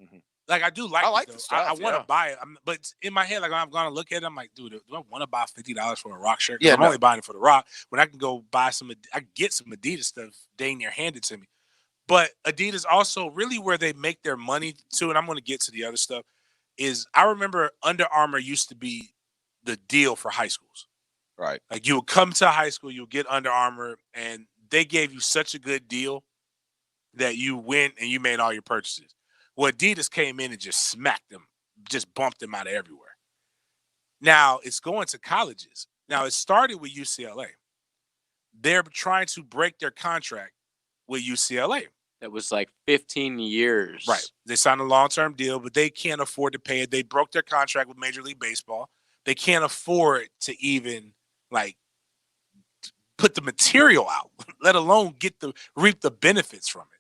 Mm-hmm. Like I do like. I like it, the stuff. I want to buy it, but in my head, like I'm gonna look at it, I'm like, dude, do I want to buy $50 for a Rock shirt? Yeah, I'm only buying it for the Rock. When I can go buy I can get some Adidas stuff dang near handed to me. But Adidas also really where they make their money too, and I'm going to get to the other stuff, is I remember Under Armour used to be the deal for high schools. Right. Like you would come to high school, you would get Under Armour, and they gave you such a good deal that you went and you made all your purchases. Well, Adidas came in and just smacked them, just bumped them out of everywhere. Now it's going to colleges. Now it started with UCLA. They're trying to break their contract with UCLA. That was like 15 years. Right. They signed a long-term deal, but they can't afford to pay it. They broke their contract with Major League Baseball. They can't afford to even put the material out, let alone reap the benefits from it.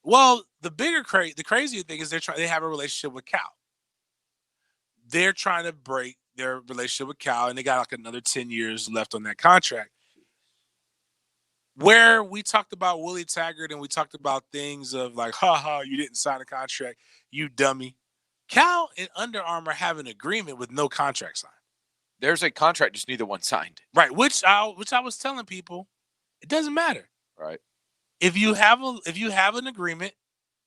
Well, the crazier thing is they have a relationship with Cal. They're trying to break their relationship with Cal, and they got like another 10 years left on that contract. Where we talked about Willie Taggart and we talked about things of like, you didn't sign a contract, you dummy. Cal and Under Armour have an agreement with no contract signed. There's a contract, just neither one signed. Right, which I was telling people, it doesn't matter. Right. If you have an agreement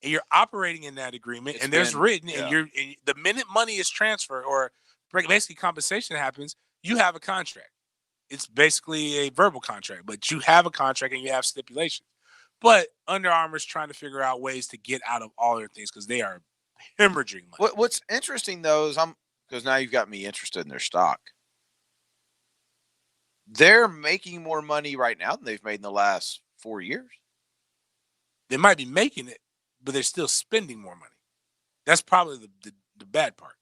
and you're operating in that agreement and there's written and the minute money is transferred or basically compensation happens, you have a contract. It's basically a verbal contract, but you have a contract and you have stipulations. But Under Armour's trying to figure out ways to get out of all their things because they are hemorrhaging money. What's interesting though is because now you've got me interested in their stock. They're making more money right now than they've made in the last 4 years. They might be making it, but they're still spending more money. That's probably the bad part.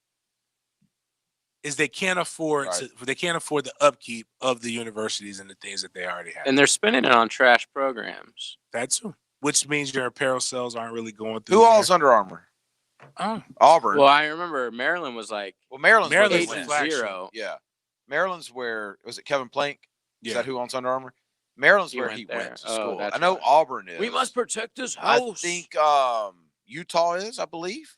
Is they can't afford the upkeep of the universities and the things that they already have. And they're spending it on trash programs. That's too. Which means your apparel sales aren't really going through. Who all's Under Armour? Auburn. Well, I remember Maryland was like Maryland's 8-0. Yeah. Maryland's where was it Kevin Plank? Is Yeah. that who owns Under Armour? Maryland's where he went to school. I know Auburn is. We must protect this I house. think Utah is, I believe.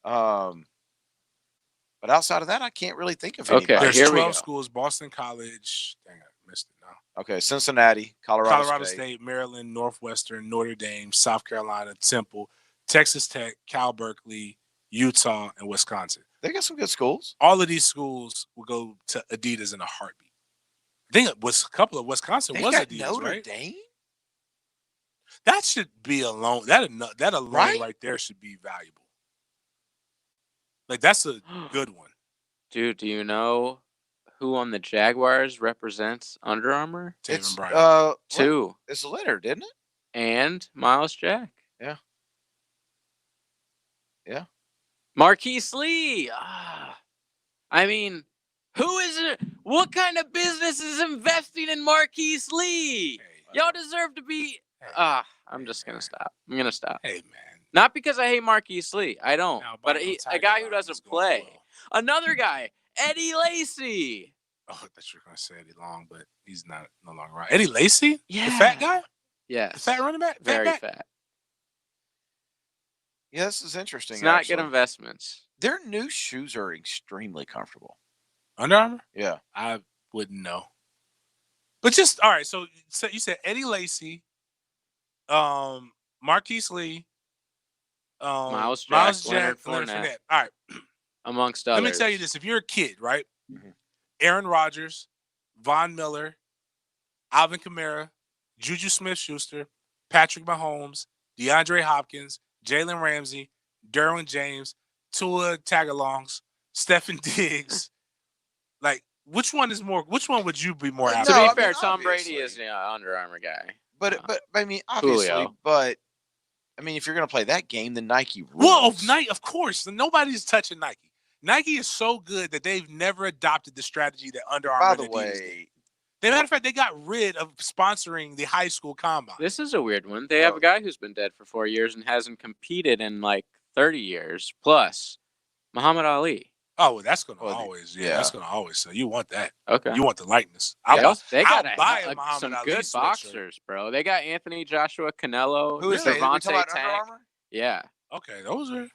But outside of that, I can't really think of anybody. There's 12 schools: Boston College. Dang, I missed it now. Okay, Cincinnati, Colorado State, Maryland, Northwestern, Notre Dame, South Carolina, Temple, Texas Tech, Cal Berkeley, Utah, and Wisconsin. They got some good schools. All of these schools will go to Adidas in a heartbeat. I think it was a couple of Wisconsin was Adidas, Notre right? Dame? That should be alone. That alone right there should be valuable. Like that's a good one. Dude, do you know who on the Jaguars represents Under Armour? Taven Bryan. Two. It's Leonard, isn't it? And Miles Jack. Yeah. Yeah. Marquise Lee. I mean, who is it? What kind of business is investing in Marquise Lee? Y'all deserve to be. I'm just going to stop. I'm going to stop. Hey, man. Not because I hate Marquise Lee. I don't. But a guy who doesn't play. Another guy, Eddie Lacy. Oh, I thought you were going to say Eddie Long, but he's no longer around. Eddie Lacy? Yeah. The fat guy? Yes. The fat running back? Very fat. Yeah, this is interesting. It's not good investments. Their new shoes are extremely comfortable. Under Armour? Yeah. I wouldn't know. But just, all right, so you said Eddie Lacy, Marquise Lee, Miles Jack, Leonard Fournette. All right. Amongst others. Let me tell you this. If you're a kid, right? Mm-hmm. Aaron Rodgers, Von Miller, Alvin Kamara, Juju Smith-Schuster, Patrick Mahomes, DeAndre Hopkins, Jalen Ramsey, Derwin James, Tua Tagalongs, Stephen Diggs. Like, which one would you be more To apt? be fair, Tom Brady is the Under Armour guy. But I mean, obviously, Julio. but I mean, if you're going to play that game, then Nike rules. Well, of course, nobody's touching Nike. Nike is so good that they've never adopted the strategy that Under Armour By the and Adidas way, did. As a matter of fact, they got rid of sponsoring the high school combine. This is a weird one. They have a guy who's been dead for 4 years and hasn't competed in like 30 years plus. Muhammad Ali. Oh, well, that's gonna always, that's gonna always. So you want that? Okay. You want the likeness? They got buy a Muhammad some Ali good sweatshirt. boxers, bro. They got Anthony Joshua, Canelo, Who is that? We Devontae talking about Under Tank. Armour? Yeah, Okay, those are.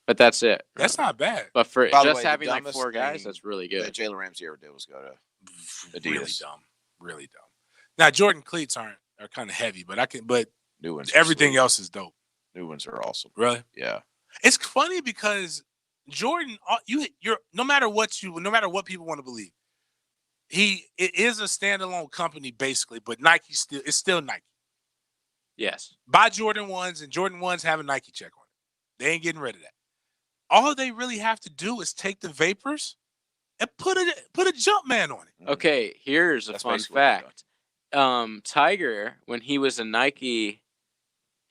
but that's it. That's not bad. But for By the just way, the having like dumbest 4 guys, thing that's really that good. Jalen Ramsey ever did was go to Adidas. Really dumb. Really dumb. Now Jordan cleats are kind of heavy, but New ones. everything else is dope. New ones are awesome. Really? Yeah. It's funny because Jordan, you're no matter what people want to believe, it is a standalone company basically, but Nike it's still Nike. Yes. Buy Jordan 1s, and Jordan 1s have a Nike check on it. They ain't getting rid of that. All they really have to do is take the Vapors and put a jump man on it. Okay, here's a fun fact. Tiger, when he was a Nike,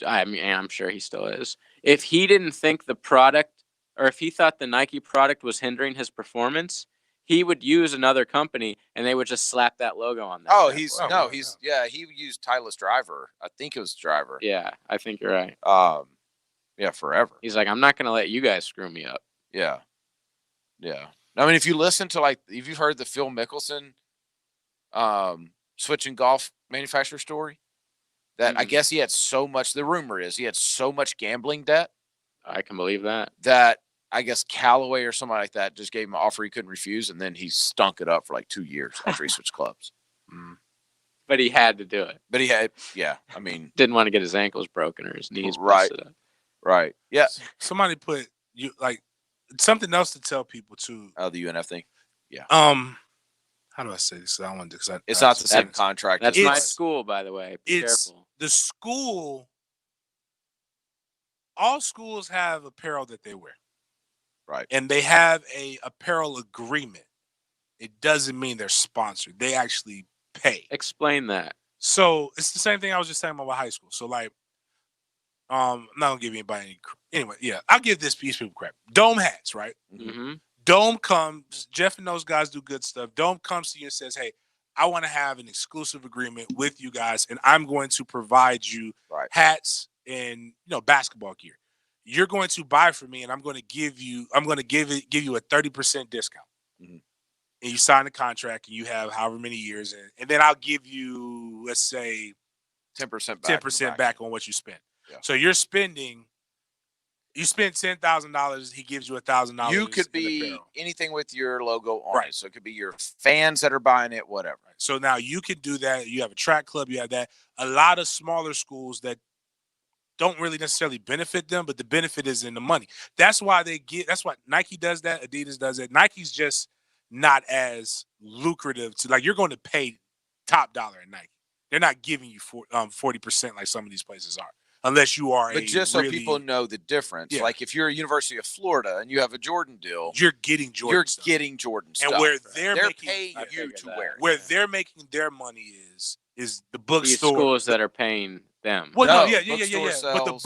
I mean, I'm sure he still is. If he didn't think the product, or if he thought the Nike product was hindering his performance, he would use another company, and they would just slap that logo on that. Oh, he used Titleist Driver. I think it was Driver. Yeah, I think you're right. Yeah, forever. He's like, I'm not going to let you guys screw me up. Yeah. Yeah. I mean, if you listen to if you've heard the Phil Mickelson switching golf manufacturer story, that I guess he had so much, the rumor is he had so much gambling debt. I can believe that. That I guess Callaway or somebody like that just gave him an offer he couldn't refuse, and then he stunk it up for like 2 years after he switched clubs. But he had to do it. But he had, I mean. Didn't want to get his ankles broken or his knees right. busted up. Right. Yeah. Somebody put something else to tell people too. Oh, the UNF thing. Yeah. How do I say this? I don't want to. It's not the same contract. That's my school, by the way. Be careful. The school. All schools have apparel that they wear. Right. And they have a apparel agreement. It doesn't mean they're sponsored. They actually pay. Explain that. So it's the same thing I was just talking about with high school. So I'm not gonna give anybody any. Anyway, yeah, I'll give these people crap. Dome hats, right? Mm-hmm. Dome comes. Jeff and those guys do good stuff. Dome comes to you and says, "Hey, I want to have an exclusive agreement with you guys, and I'm going to provide you hats and basketball gear. You're going to buy from me, and I'm going to give you a 30% discount. Mm-hmm. And you sign the contract, and you have however many years, and then I'll give you, let's say, 10% back on what you spent. Yeah. So you spend $10,000. He gives you $1,000. You could be anything with your logo on it. So it could be your fans that are buying it, whatever. So now you can do that. You have a track club. You have that. A lot of smaller schools that don't really necessarily benefit them, but the benefit is in the money. That's why that's why Nike does that. Adidas does it. Nike's just not as lucrative you're going to pay top dollar at Nike. They're not giving you 40% like some of these places are. Unless you are But just so people know the difference, like if you're a University of Florida and you have a Jordan deal, you're getting Jordan stuff. And where they're paying you to wear it. Where they're making their money is the bookstore. These schools that are paying them. Well, yeah. But the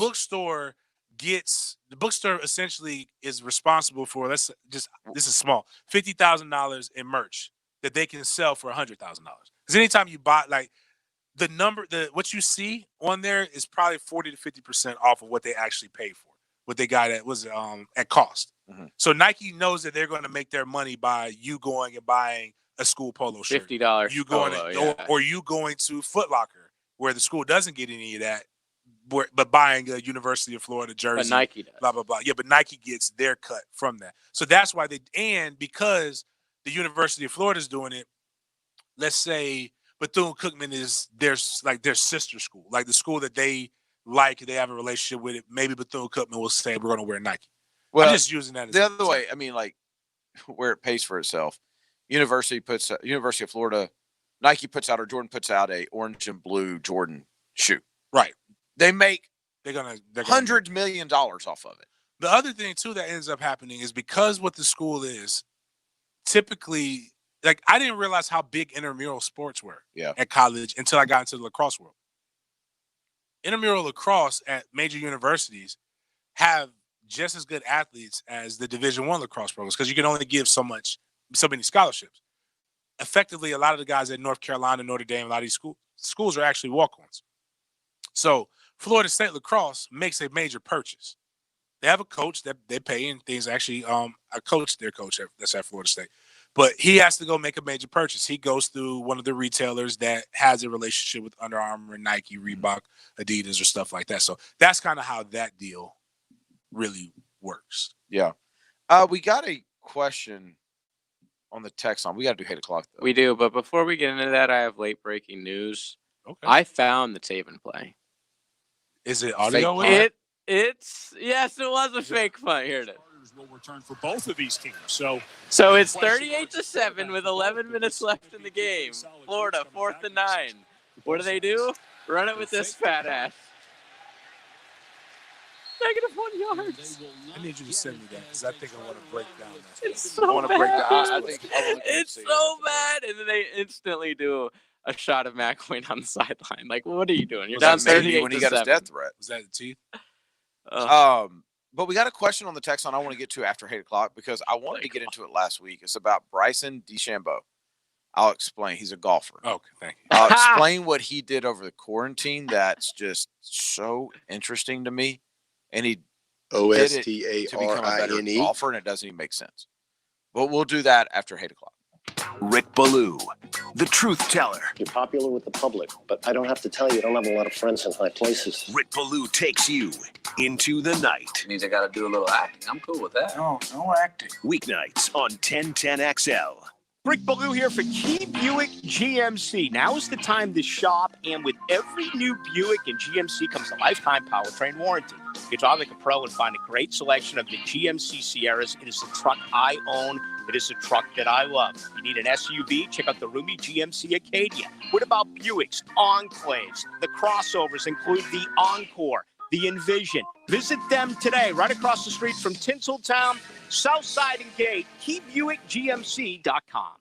bookstore essentially is responsible for this is small, $50,000 in merch that they can sell for $100,000. Because anytime you buy what you see on there is probably 40 to 50% off of what they actually paid for, what they got at cost. Mm-hmm. So Nike knows that they're going to make their money by you going and buying a school polo shirt, $50 you going polo, or you going to Foot Locker where the school doesn't get any of that, but buying a University of Florida jersey. But Nike does. Blah blah blah. Yeah, but Nike gets their cut from that. So that's why because the University of Florida is doing it. Let's say Bethune-Cookman is their sister school, like the school that they have a relationship with it. Maybe Bethune-Cookman will say, we're going to wear Nike. Well, I'm just using that as the other way. I mean, where it pays for itself. University of Florida, Nike puts out, or Jordan puts out a orange and blue Jordan shoe. Right. They make they're gonna $100 million off of it. The other thing too that ends up happening is because what the school is typically. I didn't realize how big intramural sports were at college until I got into the lacrosse world. intramural lacrosse at major universities have just as good athletes as the Division I lacrosse programs because you can only give so many scholarships. Effectively, a lot of the guys at North Carolina, Notre Dame, a lot of these schools are actually walk-ons. So Florida State lacrosse makes a major purchase. They have a coach that they pay and things. Actually, I coach their coach that's at Florida State. But he has to go make a major purchase. He goes through one of the retailers that has a relationship with Under Armour, Nike, Reebok, Adidas, or stuff like that. So that's kind of how that deal really works. Yeah. We got a question on the text line. We got to do 8 o'clock, though. We do, but before we get into that, I have late breaking news. Okay. I found the Taven play. Is it audio? Yes, it was a fake punt. Here it is. Will return for both of these teams. So it's 38-7 with 11 minutes left in the game. Florida 4th and 9. What do? Run it with this fat ass. -1 yard. I need you to send me that because I think I want to break down that. It's so bad. It's so bad. And then they instantly do a shot of McElwain on the sideline. Like, what are you doing? You're down 38 when he got his death threat. Was that the teeth? But we got a question on the text line I want to get to after 8 o'clock because I wanted to get into it last week. It's about Bryson DeChambeau. I'll explain. He's a golfer. Okay, thank you. I'll explain what he did over the quarantine. That's just so interesting to me. And he did it to become a better golfer, and it doesn't even make sense. But we'll do that after 8 o'clock. Rick Ballou, the truth teller. You're popular with the public, but I don't have to tell you, I don't have a lot of friends in high places. Rick Ballou takes you into the night. It means I got to do a little acting. I'm cool with that. No acting. Weeknights on 1010XL. Rick Ballou here for Key Buick GMC. Now is the time to shop, and with every new Buick and GMC comes a lifetime powertrain warranty. Get drive like a pro and find a great selection of the GMC Sierras. It is the truck I own. It is a truck that I love. You need an SUV? Check out the roomy GMC Acadia. What about Buicks, Enclaves? The crossovers include the Encore, the Envision. Visit them today, right across the street from Tinseltown, Southside and Gate, KeyBuickGMC.com.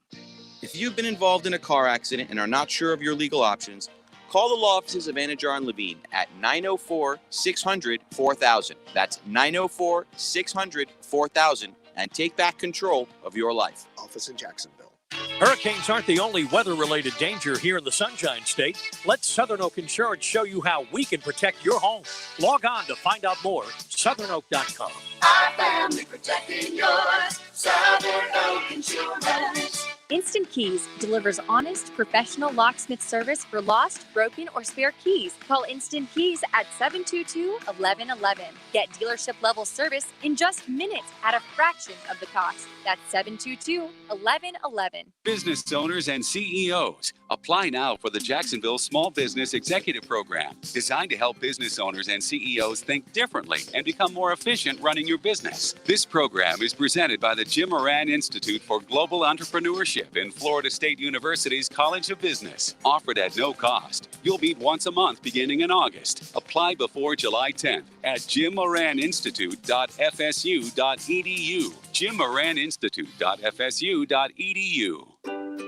If you've been involved in a car accident and are not sure of your legal options, call the law offices of Anajar and Levine at 904-600-4000. That's 904-600-4000. And take back control of your life. Office in Jacksonville. hurricanes aren't the only weather-related danger here in the Sunshine State. Let Southern Oak Insurance show you how we can protect your home. Log on to find out more. SouthernOak.com. Our family protecting yours. Southern Oak Insurance. Instant Keys delivers honest, professional locksmith service for lost, broken, or spare keys. Call Instant Keys at 722-1111. Get dealership-level service in just minutes at a fraction of the cost. That's 722-1111. Business owners and CEOs, apply now for the Jacksonville Small Business Executive Program, designed to help business owners and CEOs think differently and become more efficient running your business. This program is presented by the Jim Moran Institute for Global Entrepreneurship in Florida State University's College of Business, offered at no cost. You'll meet once a month beginning in August. Apply before July 10th at jimmoraninstitute.fsu.edu. jimmoraninstitute.fsu.edu.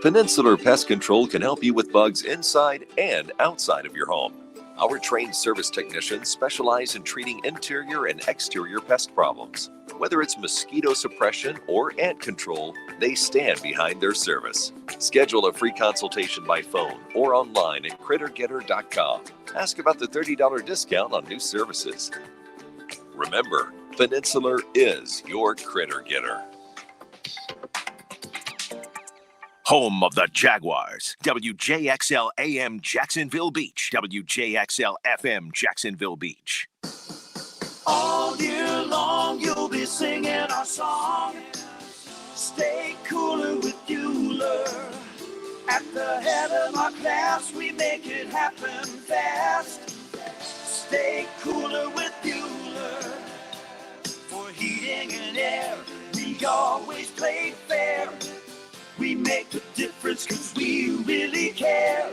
Peninsular Pest Control can help you with bugs inside and outside of your home. Our trained service technicians specialize in treating interior and exterior pest problems. Whether it's mosquito suppression or ant control, they stand behind their service. Schedule a free consultation by phone or online at crittergetter.com. Ask about the $30 discount on new services. Remember, Peninsular is your Critter Getter. Home of the Jaguars, WJXL AM Jacksonville Beach, WJXL FM Jacksonville Beach. All year long you'll be singing our song. Stay cooler with Bueller. At the head of our class, we make it happen fast. Stay cooler with Bueller. For heating and air, we always play fair. We make the difference because we really care.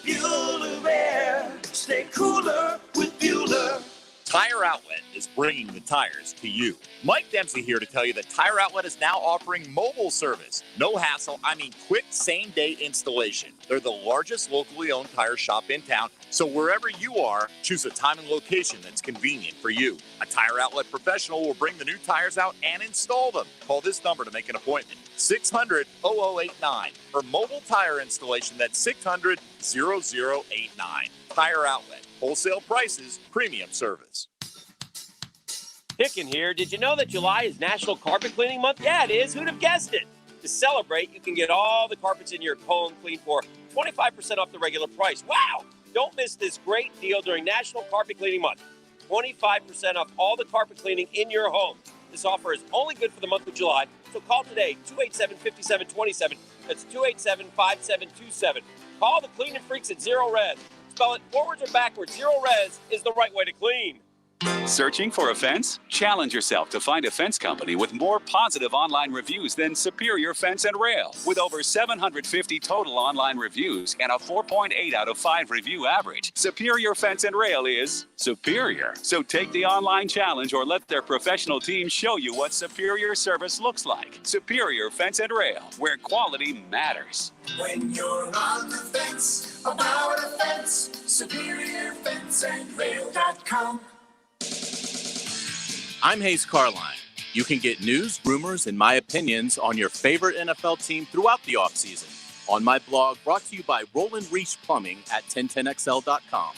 Bueller Air. Stay cooler with Bueller. Tire Outlet is is bringing the tires to you. Mike Dempsey here to tell you that Tire Outlet is now offering mobile service. No hassle, quick same-day installation. They're the largest locally owned tire shop in town, so wherever you are, choose a time and location that's convenient for you. A Tire Outlet professional will bring the new tires out and install them. Call this number to make an appointment, 600-0089. For mobile tire installation, that's 600-0089. Tire Outlet. Wholesale prices, premium service. Hicken here. Did you know that July is National Carpet Cleaning Month? Yeah, it is. Who'd have guessed it? To celebrate, you can get all the carpets in your home cleaned for 25% off the regular price. Wow! Don't miss this great deal during National Carpet Cleaning Month. 25% off all the carpet cleaning in your home. This offer is only good for the month of July, so call today, 287-5727. That's 287-5727. Call the cleaning freaks at Zero Res. Spell it forwards or backwards. Zero Res is the right way to clean. Searching for a fence? Challenge yourself to find a fence company with more positive online reviews than Superior Fence and Rail. With over 750 total online reviews and a 4.8 out of 5 review average, Superior Fence and Rail is superior. So take the online challenge or let their professional team show you what superior service looks like. Superior Fence and Rail, where quality matters. When you're on the fence about a fence, SuperiorFenceandRail.com. I'm Hayes Carline. You can get news, rumors, and my opinions on your favorite NFL team throughout the offseason on my blog brought to you by Roland Reese Plumbing at 1010XL.com.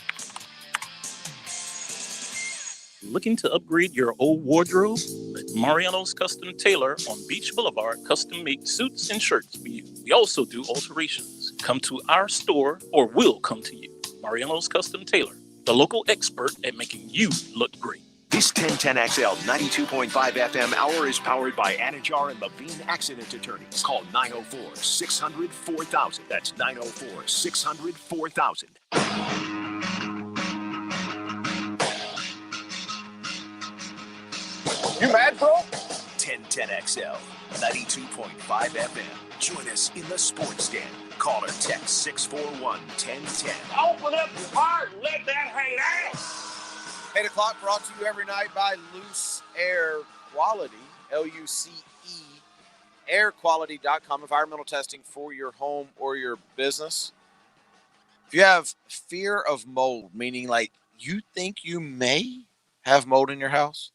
Looking to upgrade your old wardrobe? Let Mariano's Custom Tailor on Beach Boulevard custom make suits and shirts for you. We also do alterations. Come to our store or we'll come to you. Mariano's Custom Tailor, the local expert at making you look great. This 1010XL 92.5 FM hour is powered by Anajar and Levine Accident Attorneys. Call 904-600-4000. That's 904-600-4000. You mad, bro? 1010XL 92.5 FM. Join us in the sports den. Call or text 641-1010. Open up your heart and let that hate out. 8 o'clock brought to you every night by Loose Air Quality, L-U-C-E, airquality.com, environmental testing for your home or your business. If you have fear of mold, meaning like you think you may have mold in your house,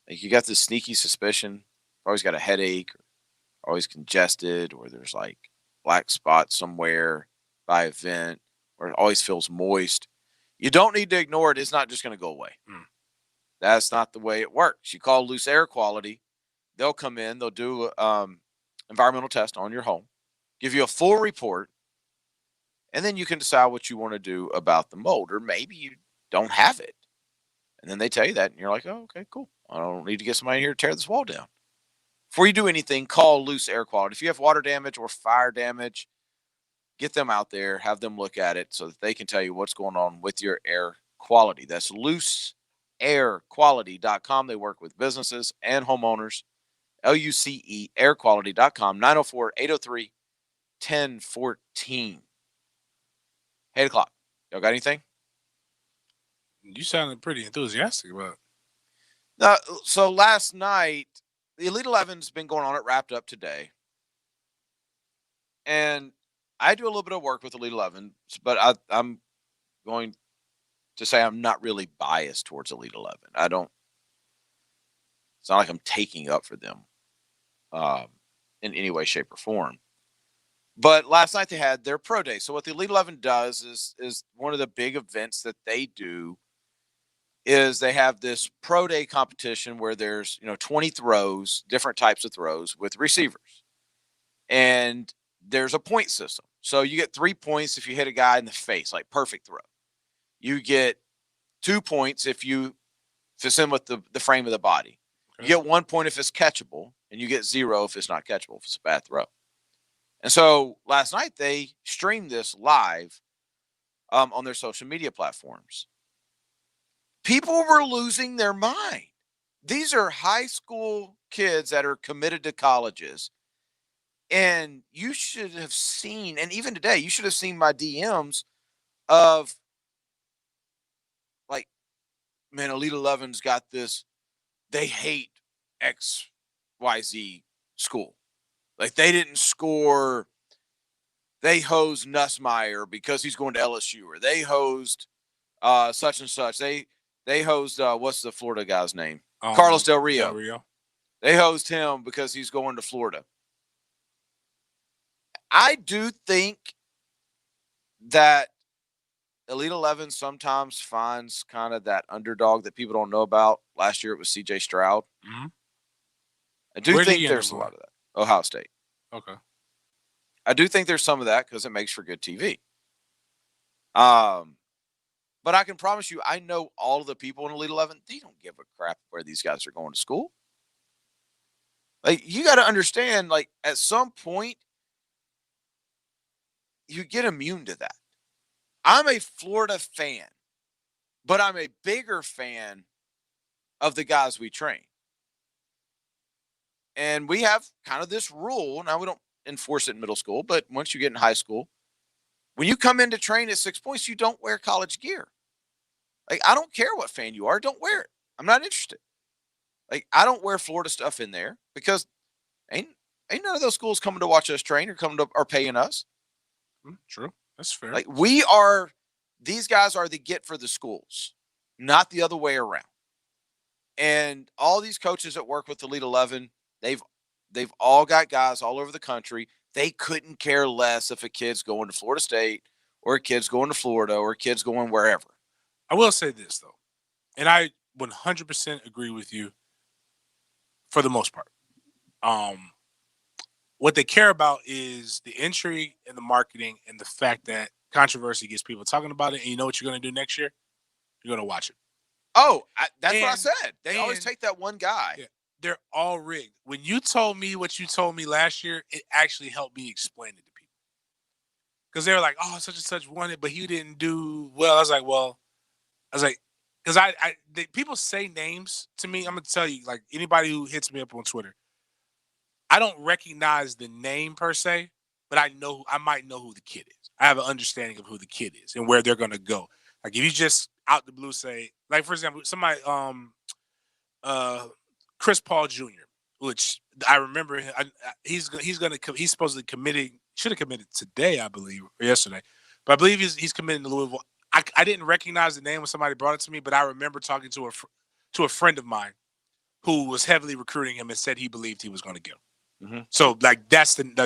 like you got this sneaky suspicion, always got a headache, or always congested, or there's like black spots somewhere by a vent, or it always feels moist, you don't need to ignore it. It's not just going to go away. That's not the way it works. You call Loose Air Quality. They'll come in. They'll do environmental test on your home, give you a full report, and then you can decide what you want to do about the mold. Or maybe you don't have it. And then they tell you that, and you're like, oh, okay, cool. I don't need to get somebody here to tear this wall down. Before you do anything, call Loose Air Quality. If you have water damage or fire damage, get them out there, have them look at it so that they can tell you what's going on with your air quality. That's looseairquality.com. They work with businesses and homeowners. L-U-C-E, airquality.com, 904-803-1014. 8 o'clock. Y'all got anything? You sounded pretty enthusiastic about it. So last night, the Elite 11's been going on. It wrapped up today. And I do a little bit of work with Elite 11, but I'm going to say I'm not really biased towards Elite 11. It's not like I'm taking up for them in any way, shape, or form. But last night they had their pro day. So what the Elite 11 does is one of the big events that they do is they have this pro day competition where there's 20 throws, different types of throws with receivers. And there's a point system. So you get 3 points if you hit a guy in the face, like perfect throw. You get 2 points if it's in with the frame of the body. Okay. You get 1 point if it's catchable, and you get 0 if it's not catchable, if it's a bad throw. And so last night they streamed this live on their social media platforms. People were losing their mind. These are high school kids that are committed to colleges. And you should have seen, and even today, you should have seen my DMs of like man, Elite 11's got this. They hate XYZ school. Like, they didn't score. They hosed Nussmeier because he's going to LSU, or they hosed such and such. They hosed what's the Florida guy's name? Carlos Del Rio. They hosed him because he's going to Florida. I do think that Elite 11 sometimes finds kind of that underdog that people don't know about. Last year it was CJ Stroud. Mm-hmm. I do think there's a lot of that. Ohio State. Okay. I do think there's some of that because it makes for good TV. But I can promise you, I know all of the people in Elite 11. They don't give a crap where these guys are going to school. Like, you got to understand, like, at some point, you get immune to that. I'm a Florida fan, but I'm a bigger fan of the guys we train. And we have kind of this rule. Now, we don't enforce it in middle school, but once you get in high school, when you come in to train at 6 Points, you don't wear college gear. Like, I don't care what fan you are. Don't wear it. I'm not interested. Like, I don't wear Florida stuff in there because ain't none of those schools coming to watch us train or paying us. True. That's fair. Like, these guys are the get for the schools, not the other way around. And all these coaches that work with Elite 11, they've all got guys all over the country. They couldn't care less if a kid's going to Florida State or a kid's going to Florida or a kid's going wherever. I will say this, though, and I 100% agree with you for the most part. What they care about is the intrigue and the marketing and the fact that controversy gets people talking about it. And you know what you're going to do next year? You're going to watch it. Oh, that's what I said. They always take that one guy. Yeah, they're all rigged. When you told me what you told me last year, it actually helped me explain it to people. Because they were like, oh, such and such won it, but he didn't do well. I was like, because people say names to me. I'm going to tell you, like, anybody who hits me up on Twitter, I don't recognize the name per se, but I might know who the kid is. I have an understanding of who the kid is and where they're going to go. Like, if you just out the blue say, like, for example, somebody, Chris Paul Jr., which I remember, he's supposedly should have committed today, I believe, or yesterday, but I believe he's committing to Louisville. I didn't recognize the name when somebody brought it to me, but I remember talking to a friend of mine who was heavily recruiting him and said he believed he was going to go. Mm-hmm. So, like,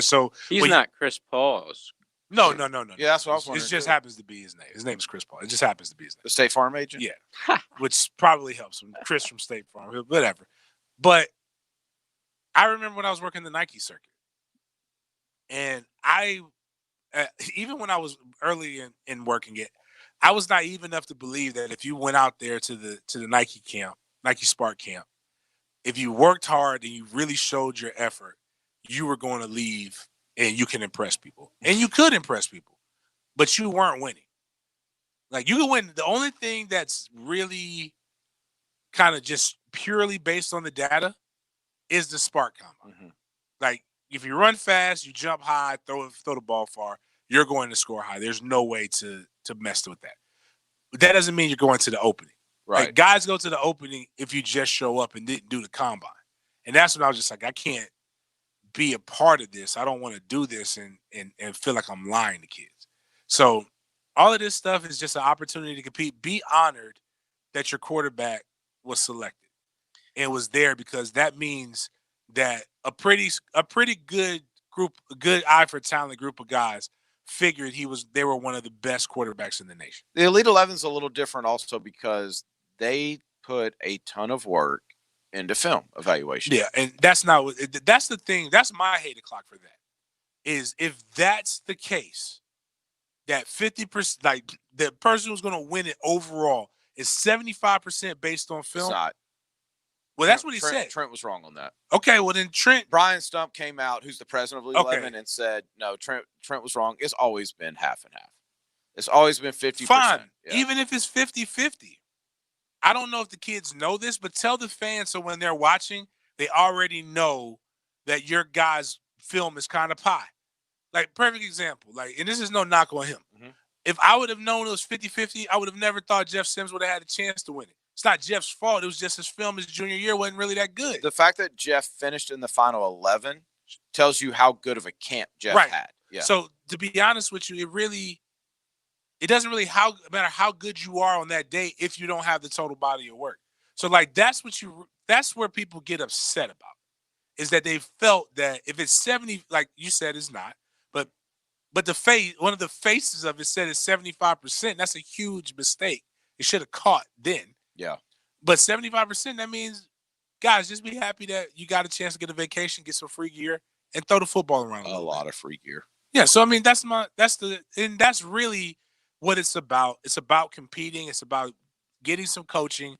so he's not Chris Paul's. No. Yeah, that's what I was wondering. It just happens to be his name. His name is Chris Paul. It just happens to be his name. The State Farm agent? Yeah, which probably helps him. Chris from State Farm, whatever. But I remember when I was working the Nike circuit, and even when I was early in working it, I was naive enough to believe that if you went out there to the Nike camp, Nike Spark camp, if you worked hard and you really showed your effort, you were going to leave and you can impress people. And you could impress people, but you weren't winning. Like, you could win. The only thing that's really kind of just purely based on the data is the Spark Combine. Mm-hmm. Like, if you run fast, you jump high, throw the ball far, you're going to score high. There's no way to mess with that. But that doesn't mean you're going to the opening. Right. Like, guys go to the opening if you just show up and didn't do the combine. And that's when I was just like, I can't be a part of this. I don't want to do this and feel like I'm lying to kids. So all of this stuff is just an opportunity to compete. Be honored that your quarterback was selected and was there, because that means that a pretty good group, a good eye for talent group of guys figured they were one of the best quarterbacks in the nation. The Elite 11 is a little different also because they put a ton of work into film evaluation. Yeah, and that's the thing. That's my hated clock for that. Is if that's the case, that 50%, like, the person who's going to win it overall is 75% based on film. It's not. Well, that's what he said. Trent was wrong on that. Okay, well then Brian Stump came out, who's the president of Elite 11, and said, no, Trent was wrong. It's always been half and half. It's always been 50%. Fine, yeah. Even if it's 50-50. I don't know if the kids know this, but tell the fans so when they're watching, they already know that your guy's film is kind of pie. Like, perfect example. Like, and this is no knock on him. Mm-hmm. If I would have known it was 50-50, I would have never thought Jeff Sims would have had a chance to win it. It's not Jeff's fault. It was just his film his junior year wasn't really that good. The fact that Jeff finished in the final 11 tells you how good of a camp Jeff had. Yeah. So to be honest with you, it doesn't really matter how good you are on that day if you don't have the total body of work. So like that's where people get upset about, is that they felt that if it's 70, like you said, it's not, but one of the faces of it said it's 75%. That's a huge mistake. It should have caught then. Yeah. But 75%, that means, guys, just be happy that you got a chance to get a vacation, get some free gear, and throw the football around. A lot of free gear. Yeah. So I mean, that's really what it's about. It's about competing. It's about getting some coaching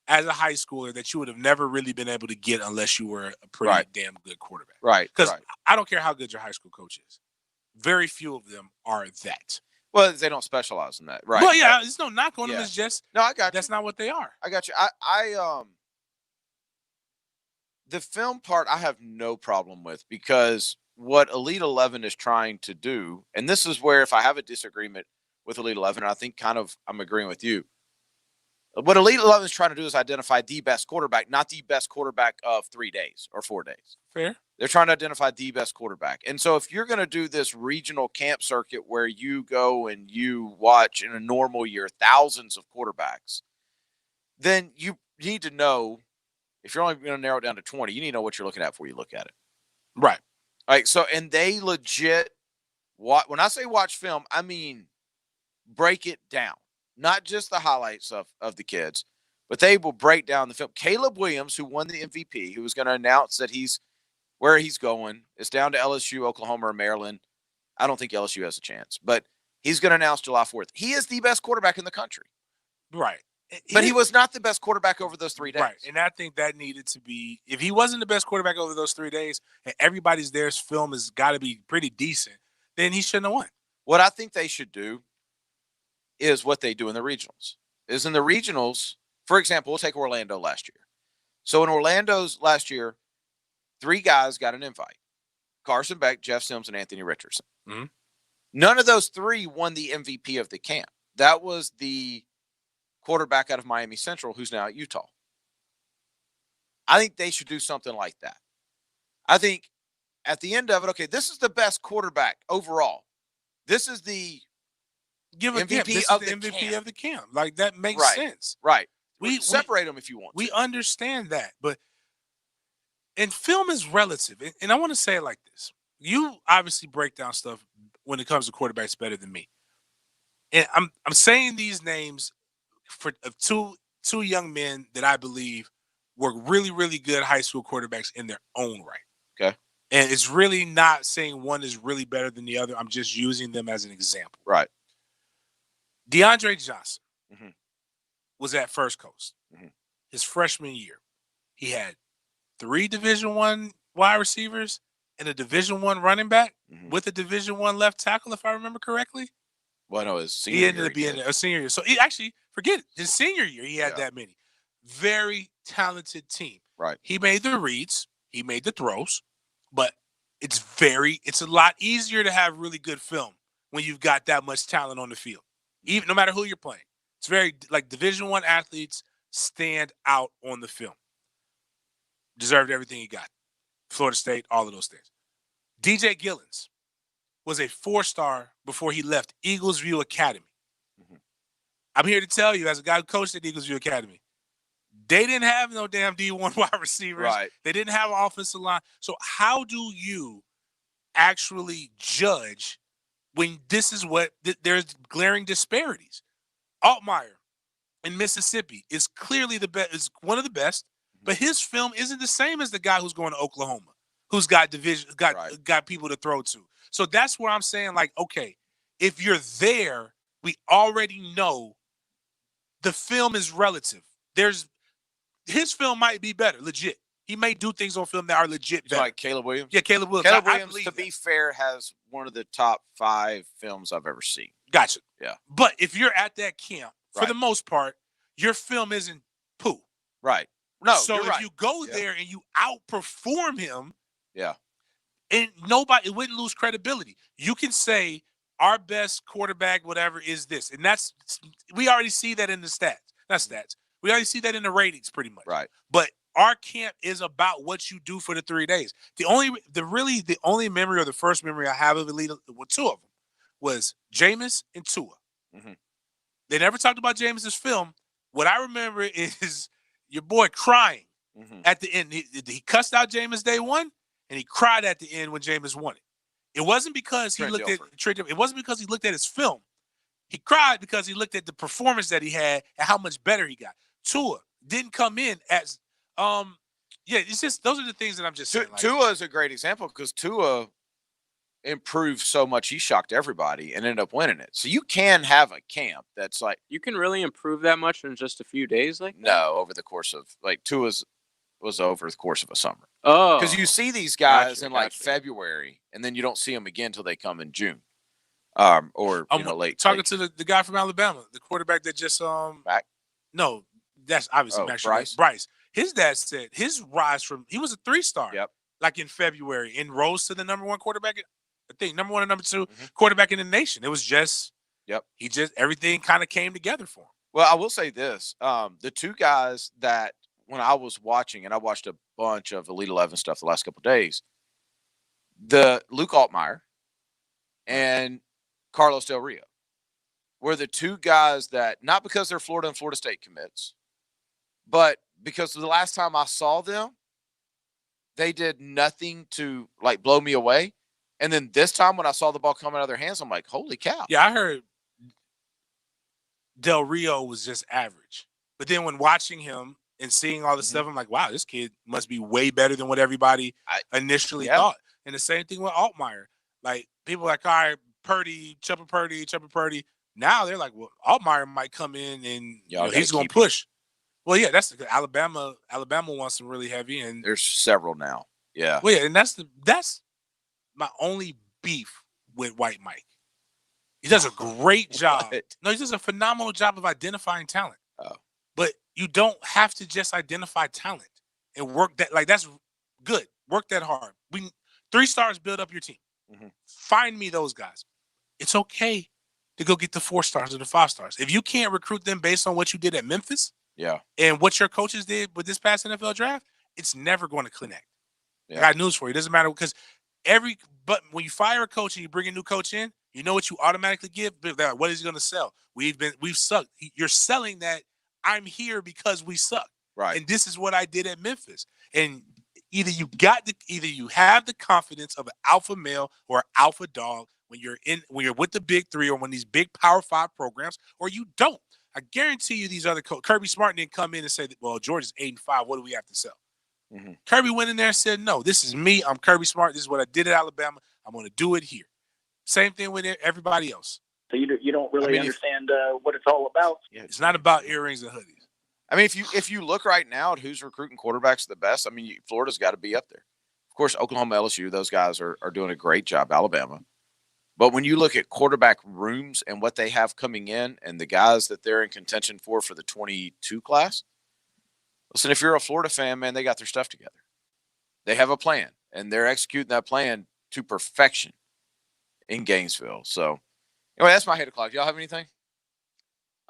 as a high schooler that you would have never really been able to get unless you were a pretty damn good quarterback. Right. Because I don't care how good your high school coach is. Very few of them are that. Well, they don't specialize in that. Right. Well, yeah, there's no knock on them. It's just, no, I got you. That's not what they are. I got you. The film part I have no problem with, because what Elite 11 is trying to do, and this is where if I have a disagreement with Elite 11, I think kind of I'm agreeing with you. What Elite 11 is trying to do is identify the best quarterback, not the best quarterback of 3 days or 4 days. Fair. They're trying to identify the best quarterback. And so if you're going to do this regional camp circuit where you go and you watch in a normal year thousands of quarterbacks, then you need to know, if you're only going to narrow it down to 20, you need to know what you're looking at before you look at it. Right. Like, so, and they legit, when I say watch film, I mean break it down. Not just the highlights of the kids, but they will break down the film. Caleb Williams, who won the MVP, who was going to announce that where he's going, it's down to LSU, Oklahoma, or Maryland. I don't think LSU has a chance, but he's going to announce July 4th. He is the best quarterback in the country. Right. But he was not the best quarterback over those 3 days. Right. And I think that needed to be, if he wasn't the best quarterback over those 3 days, and everybody's there's film has got to be pretty decent, then he shouldn't have won. What I think they should do is what they do in the regionals. Is in the regionals, for example, we'll take Orlando last year. So in Orlando's last year, 3 guys got an invite. Carson Beck, Jeff Sims, and Anthony Richardson. Mm-hmm. None of those 3 won the MVP of the camp. That was the quarterback out of Miami Central, who's now at Utah. I think they should do something like that. I think at the end of it, okay, this is the best quarterback overall. This is the MVP of the camp. Like, that makes sense. Right. We separate them if you want. We understand that, and film is relative. And I want to say it like this. You obviously break down stuff when it comes to quarterbacks better than me. And I'm saying these names of two young men that I believe were really, really good high school quarterbacks in their own right. Okay. And it's really not saying one is really better than the other. I'm just using them as an example. Right. DeAndre Johnson was at First Coast his freshman year. He had 3 Division I wide receivers and a Division I running back with a Division I left tackle, if I remember correctly. Well, no, his senior year. He ended up being a senior year. So he actually, forget it, his senior year, he had that many. Very talented team. Right. He made the reads. He made the throws. But it's a lot easier to have really good film when you've got that much talent on the field, even no matter who you're playing. It's very, like, Division I athletes stand out on the film. Deserved everything he got. Florida State, all of those things. DJ Gillens was a 4-star before he left Eagles View Academy. I'm here to tell you, as a guy who coached at Eagles View Academy, they didn't have no damn D1 wide receivers. Right. They didn't have an offensive line. So how do you actually judge when this is what there's glaring disparities? Altmaier in Mississippi is clearly the best, is one of the best, but his film isn't the same as the guy who's going to Oklahoma, who's got got people to throw to. So that's where I'm saying, like, okay, if you're there, we already know the film is relative. His film might be better, legit. He may do things on film that are legit better. Like Caleb Williams? Yeah, Caleb Williams. Caleb Williams, to be fair, has one of the top 5 films I've ever seen. Gotcha. Yeah. But if you're at that camp, for the most part, your film isn't poo. Right. No, so you're if right. you go there and you outperform him, yeah, and it wouldn't lose credibility. You can say our best quarterback, whatever, is this. And we already see that in the stats. Not stats. We already see that in the ratings pretty much. Right. But our camp is about what you do for the 3 days. The only memory, or the first memory I have of Elite, well, two of them, was Jameis and Tua. Mm-hmm. They never talked about Jameis's film. What I remember is your boy crying at the end. He cussed out Jameis day one, and he cried at the end when Jameis won it. It wasn't because he looked at his film. He cried because he looked at the performance that he had and how much better he got. Tua didn't come in as it's just those are the things that I'm just saying. Tua is a great example because Tua improved so much he shocked everybody and ended up winning it. So you can have a camp that's like you can really improve that much in just a few days, like that? No, over the course of Tua's was over the course of a summer. Oh, because you see these guys in February, and then you don't see them again until they come in June, or late. Talking to the guy from Alabama, the quarterback that just back. No, that's obviously Bryce. His dad said his rise he was a 3-star. Yep. Like in February, and rose to the number 1 quarterback. I think number 1 and number 2 quarterback in the nation. It was just everything kind of came together for him. Well, I will say this: the two guys that when I was watching, and I watched a bunch of Elite 11 stuff the last couple of days, the Luke Altmaier and Carlos Del Rio were the two guys that, not because they're Florida and Florida State commits, but because the last time I saw them, they did nothing to blow me away. And then this time when I saw the ball come out of their hands, I'm like, holy cow. Yeah, I heard Del Rio was just average. But then when watching him and seeing all the stuff, I'm like, wow, this kid must be way better than what everybody initially thought. And the same thing with Altmaier. Like, people are like, all right, Chubba Purdy. Now they're like, well, Altmaier might come in and he's going to push. Well, yeah, that's Alabama. Alabama wants them really heavy, and there's several now. Yeah. Well, yeah, and that's my only beef with White Mike. He does a great job. No, he does a phenomenal job of identifying talent. Oh. But you don't have to just identify talent and work that. Like, that's good. Work that hard. 3 stars build up your team. Find me those guys. It's okay to go get the 4 stars or the 5 stars. If you can't recruit them based on what you did at Memphis, and what your coaches did with this past NFL draft, it's never going to connect. I got news for you. It doesn't matter because but when you fire a coach and you bring a new coach in, you know what you automatically give? What is he going to sell? We've sucked. You're selling that I'm here because we suck. Right. And this is what I did at Memphis. And either you have the confidence of an alpha male or an alpha dog when you're with the big 3 or when these big Power 5 programs, or you don't. I guarantee you these other coaches, Kirby Smart didn't come in and say, well, Georgia's 8-5. What do we have to sell? Kirby went in there and said, no, this is me. I'm Kirby Smart. This is what I did at Alabama. I'm going to do it here. Same thing with everybody else. So you don't really understand what it's all about. Yeah, it's not about earrings and hoodies. I mean, if you look right now at who's recruiting quarterbacks the best, I mean, Florida's got to be up there. Of course, Oklahoma, LSU, those guys are doing a great job. Alabama. But when you look at quarterback rooms and what they have coming in and the guys that they're in contention for the 22 class, listen, if you're a Florida fan, man, they got their stuff together. They have a plan, and they're executing that plan to perfection in Gainesville. So, anyway, that's my 8 o'clock. Y'all have anything?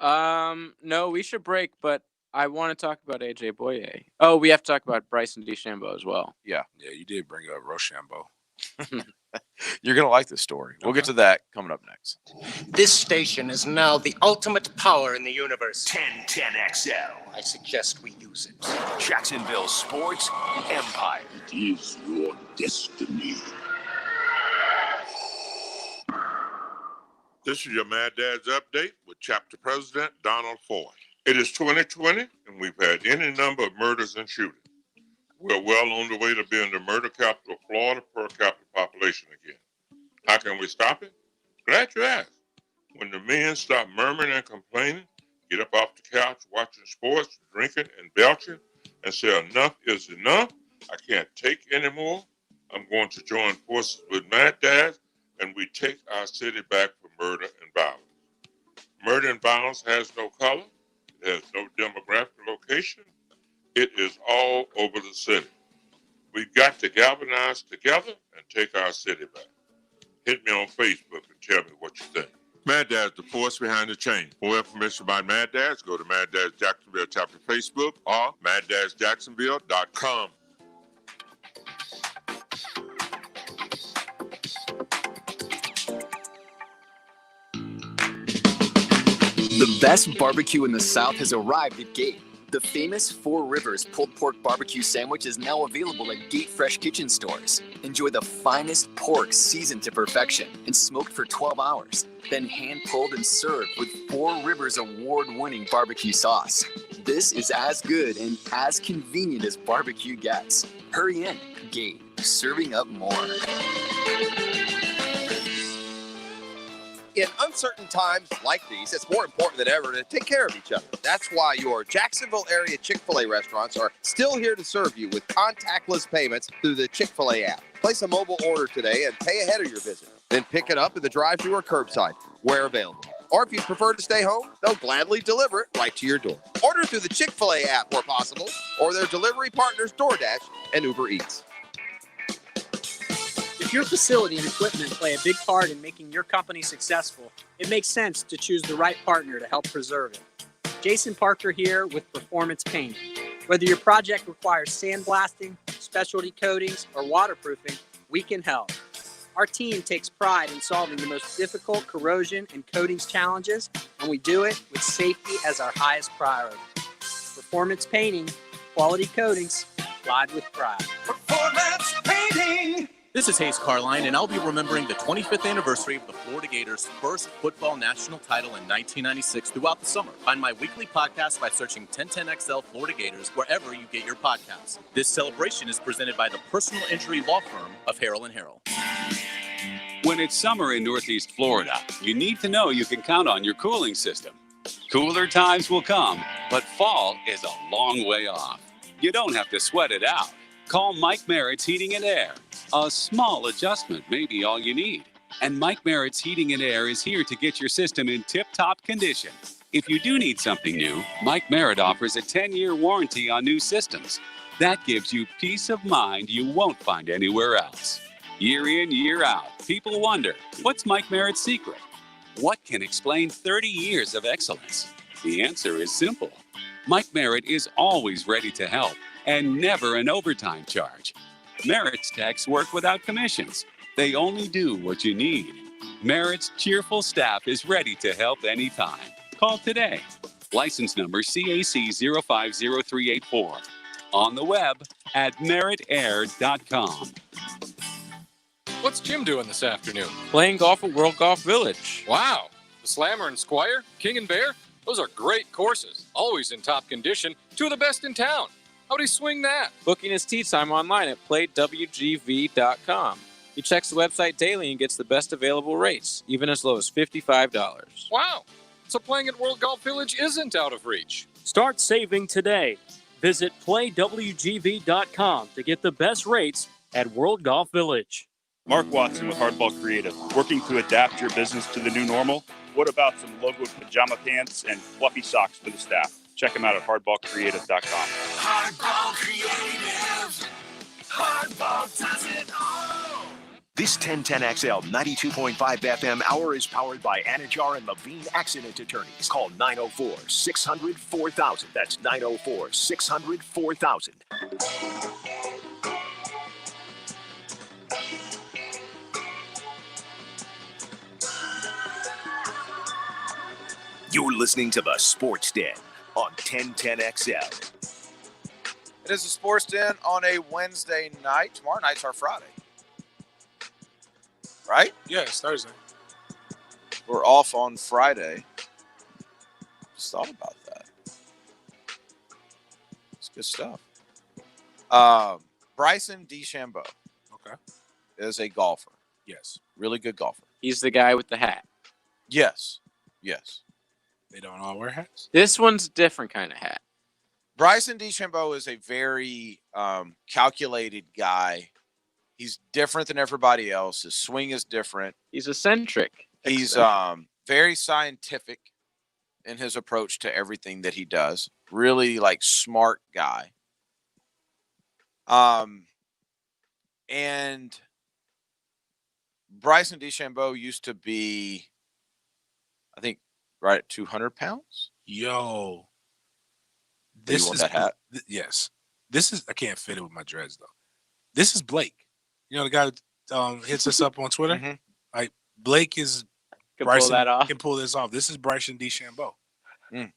No, we should break, but I want to talk about AJ Boye. Oh, we have to talk about Bryson DeChambeau as well. Yeah. Yeah, you did bring up Rochambeau. You're going to like this story. We'll get to that coming up next. This station is now the ultimate power in the universe. 1010XL. I suggest we use it. Jacksonville Sports Empire. It is your destiny. This is your Mad Dad's Update with Chapter President Donald Foy. It is 2020, and we've had any number of murders and shootings. We're well on the way to being the murder capital of Florida per capita population again. How can we stop it? Glad you asked. When the men stop murmuring and complaining, get up off the couch watching sports, drinking and belching, and say enough is enough, I can't take anymore, I'm going to join forces with Mad Dads, and we take our city back from murder and violence. Murder and violence has no color. It has no demographic location. It is all over the city. We've got to galvanize together and take our city back. Hit me on Facebook and tell me what you think. Mad Dad's the force behind the change. For more information about Mad Dads, go to Mad Dads Jacksonville chapter Facebook or maddadsjacksonville.com. The best barbecue in the South has arrived at Gate. The famous Four Rivers pulled pork barbecue sandwich is now available at Gate Fresh Kitchen stores. Enjoy the finest pork seasoned to perfection and smoked for 12 hours, then hand-pulled and served with Four Rivers award-winning barbecue sauce. This is as good and as convenient as barbecue gets. Hurry in, Gate, serving up more. In uncertain times like these, it's more important than ever to take care of each other. That's why your Jacksonville area Chick-fil-A restaurants are still here to serve you with contactless payments through the Chick-fil-A app. Place a mobile order today and pay ahead of your visit. Then pick it up in the drive-thru or curbside, where available. Or if you prefer to stay home, they'll gladly deliver it right to your door. Order through the Chick-fil-A app where possible, or their delivery partners DoorDash and Uber Eats. If your facility and equipment play a big part in making your company successful, it makes sense to choose the right partner to help preserve it. Jason Parker here with Performance Painting. Whether your project requires sandblasting, specialty coatings, or waterproofing, we can help. Our team takes pride in solving the most difficult corrosion and coatings challenges, and we do it with safety as our highest priority. Performance Painting, quality coatings, applied with pride. Performance Painting. This is Hayes Carline, and I'll be remembering the 25th anniversary of the Florida Gators' first football national title in 1996 throughout the summer. Find my weekly podcast by searching 1010XL Florida Gators wherever you get your podcasts. This celebration is presented by the personal injury law firm of Harrell & Harrell. When it's summer in Northeast Florida, you need to know you can count on your cooling system. Cooler times will come, but fall is a long way off. You don't have to sweat it out. Call Mike Merritt's Heating and Air. A small adjustment may be all you need. And Mike Merritt's Heating and Air is here to get your system in tip-top condition. If you do need something new, Mike Merritt offers a 10-year warranty on new systems. That gives you peace of mind you won't find anywhere else. Year in, year out, people wonder, what's Mike Merritt's secret? What can explain 30 years of excellence? The answer is simple. Mike Merritt is always ready to help and never an overtime charge. Merritt's techs work without commissions. They only do what you need. Merritt's cheerful staff is ready to help anytime. Call today. License number CAC 050384. On the web at merrittair.com. What's Jim doing this afternoon? Playing golf at World Golf Village. Wow. The Slammer and Squire, King and Bear, those are great courses. Always in top condition. Two of the best in town. How'd he swing that? Booking his tee time online at playwgv.com. He checks the website daily and gets the best available rates, even as low as $55. Wow. So playing at World Golf Village isn't out of reach. Start saving today. Visit playwgv.com to get the best rates at World Golf Village. Mark Watson with Hardball Creative. Working to adapt your business to the new normal? What about some logoed pajama pants and fluffy socks for the staff? Check them out at hardballcreative.com. Hardball Creative. Hardball does it all. This 1010XL 92.5 FM hour is powered by Anajar and Levine Accident Attorneys. Call 904-600-4000. That's 904-600-4000. You're listening to the Sports Den on 1010XL. It is the Sports Den on a Wednesday night. Tomorrow night's our Friday. Right? Yeah, it's Thursday. We're off on Friday. Just thought about that. It's good stuff. Bryson DeChambeau. Okay. Is a golfer. Yes. Really good golfer. He's the guy with the hat. Yes. Yes. They don't all wear hats? This one's a different kind of hat. Bryson DeChambeau is a very calculated guy. He's different than everybody else. His swing is different. He's eccentric. He's very scientific in his approach to everything that he does. Really smart guy. And Bryson DeChambeau used to be, I think, right at 200 pounds. Yo, this is that hat. Yes, this is. I can't fit it with my dreads though. This is Blake. You know the guy who hits us up on Twitter. Mm-hmm. Like Blake is Can Bryson pull that off. can pull this off. This is Bryson DeChambeau. Mm.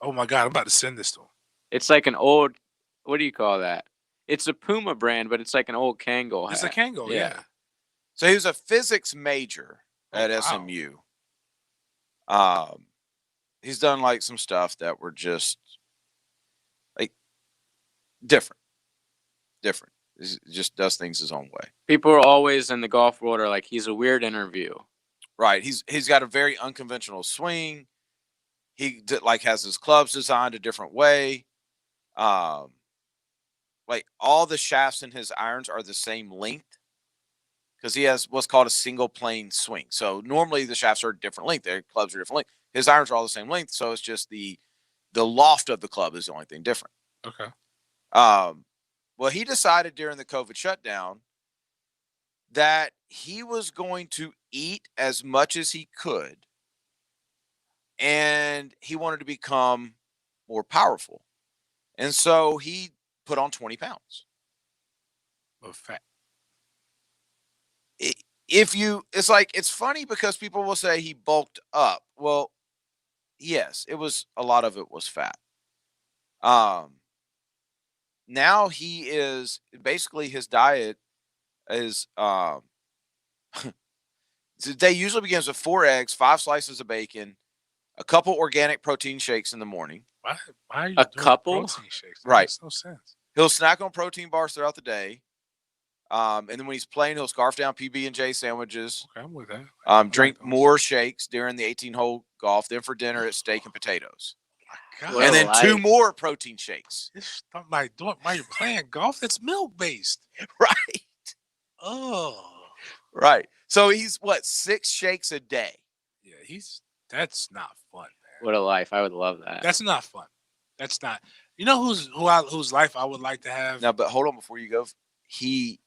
Oh my God, I'm about to send this to him. It's like an old. What do you call that? It's a Puma brand, but it's like an old Kangol hat. It's a Kangol, yeah. So he was a physics major at SMU. He's done like some stuff that were just like different. He just does things his own way. People are always in the golf world are like, he's a weird interview. Right. He's got a very unconventional swing. He has his clubs designed a different way. Like all the shafts in his irons are the same length because he has what's called a single plane swing. So normally the shafts are different length. Their clubs are different length. His irons are all the same length. So it's just the loft of the club is the only thing different. Okay. Well, he decided during the COVID shutdown that he was going to eat as much as he could, and he wanted to become more powerful. And so he put on 20 pounds of fat. It's funny because people will say he bulked up. Well, yes, a lot of it was fat. Now he is basically his diet is the day usually begins with 4 eggs, 5 slices of bacon, a couple organic protein shakes in the morning. Why are you a doing couple protein shakes? That Right. makes no sense. He'll snack on protein bars throughout the day. And then when he's playing, he'll scarf down PB&J sandwiches. Okay, I'm with that. Drink more shakes during the 18-hole golf. Then for dinner, it's steak and potatoes. God. And then 2 more protein shakes. This while you're playing golf, that's milk based. Right. Oh. Right. So he's 6 shakes a day. Yeah, that's not fun, man. What a life. I would love that. That's not fun. That's not. You know whose life I would like to have? Now, but hold on before you go. He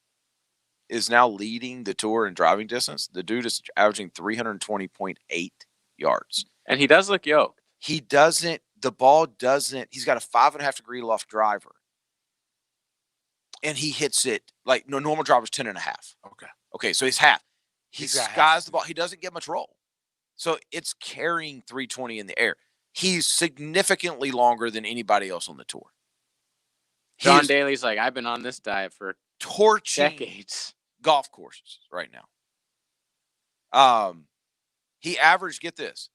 is now leading the tour in driving distance. The dude is averaging 320.8 yards. And he does look yoked. He doesn't, the ball doesn't, he's got a 5.5 degree loft driver. And he hits it like no normal driver's 10.5. Okay. So he's half. He skies the ball. He doesn't get much roll. So it's carrying 320 in the air. He's significantly longer than anybody else on the tour. John Daly's like, I've been on this diet for torching decades. Golf courses right now. He averaged, get this,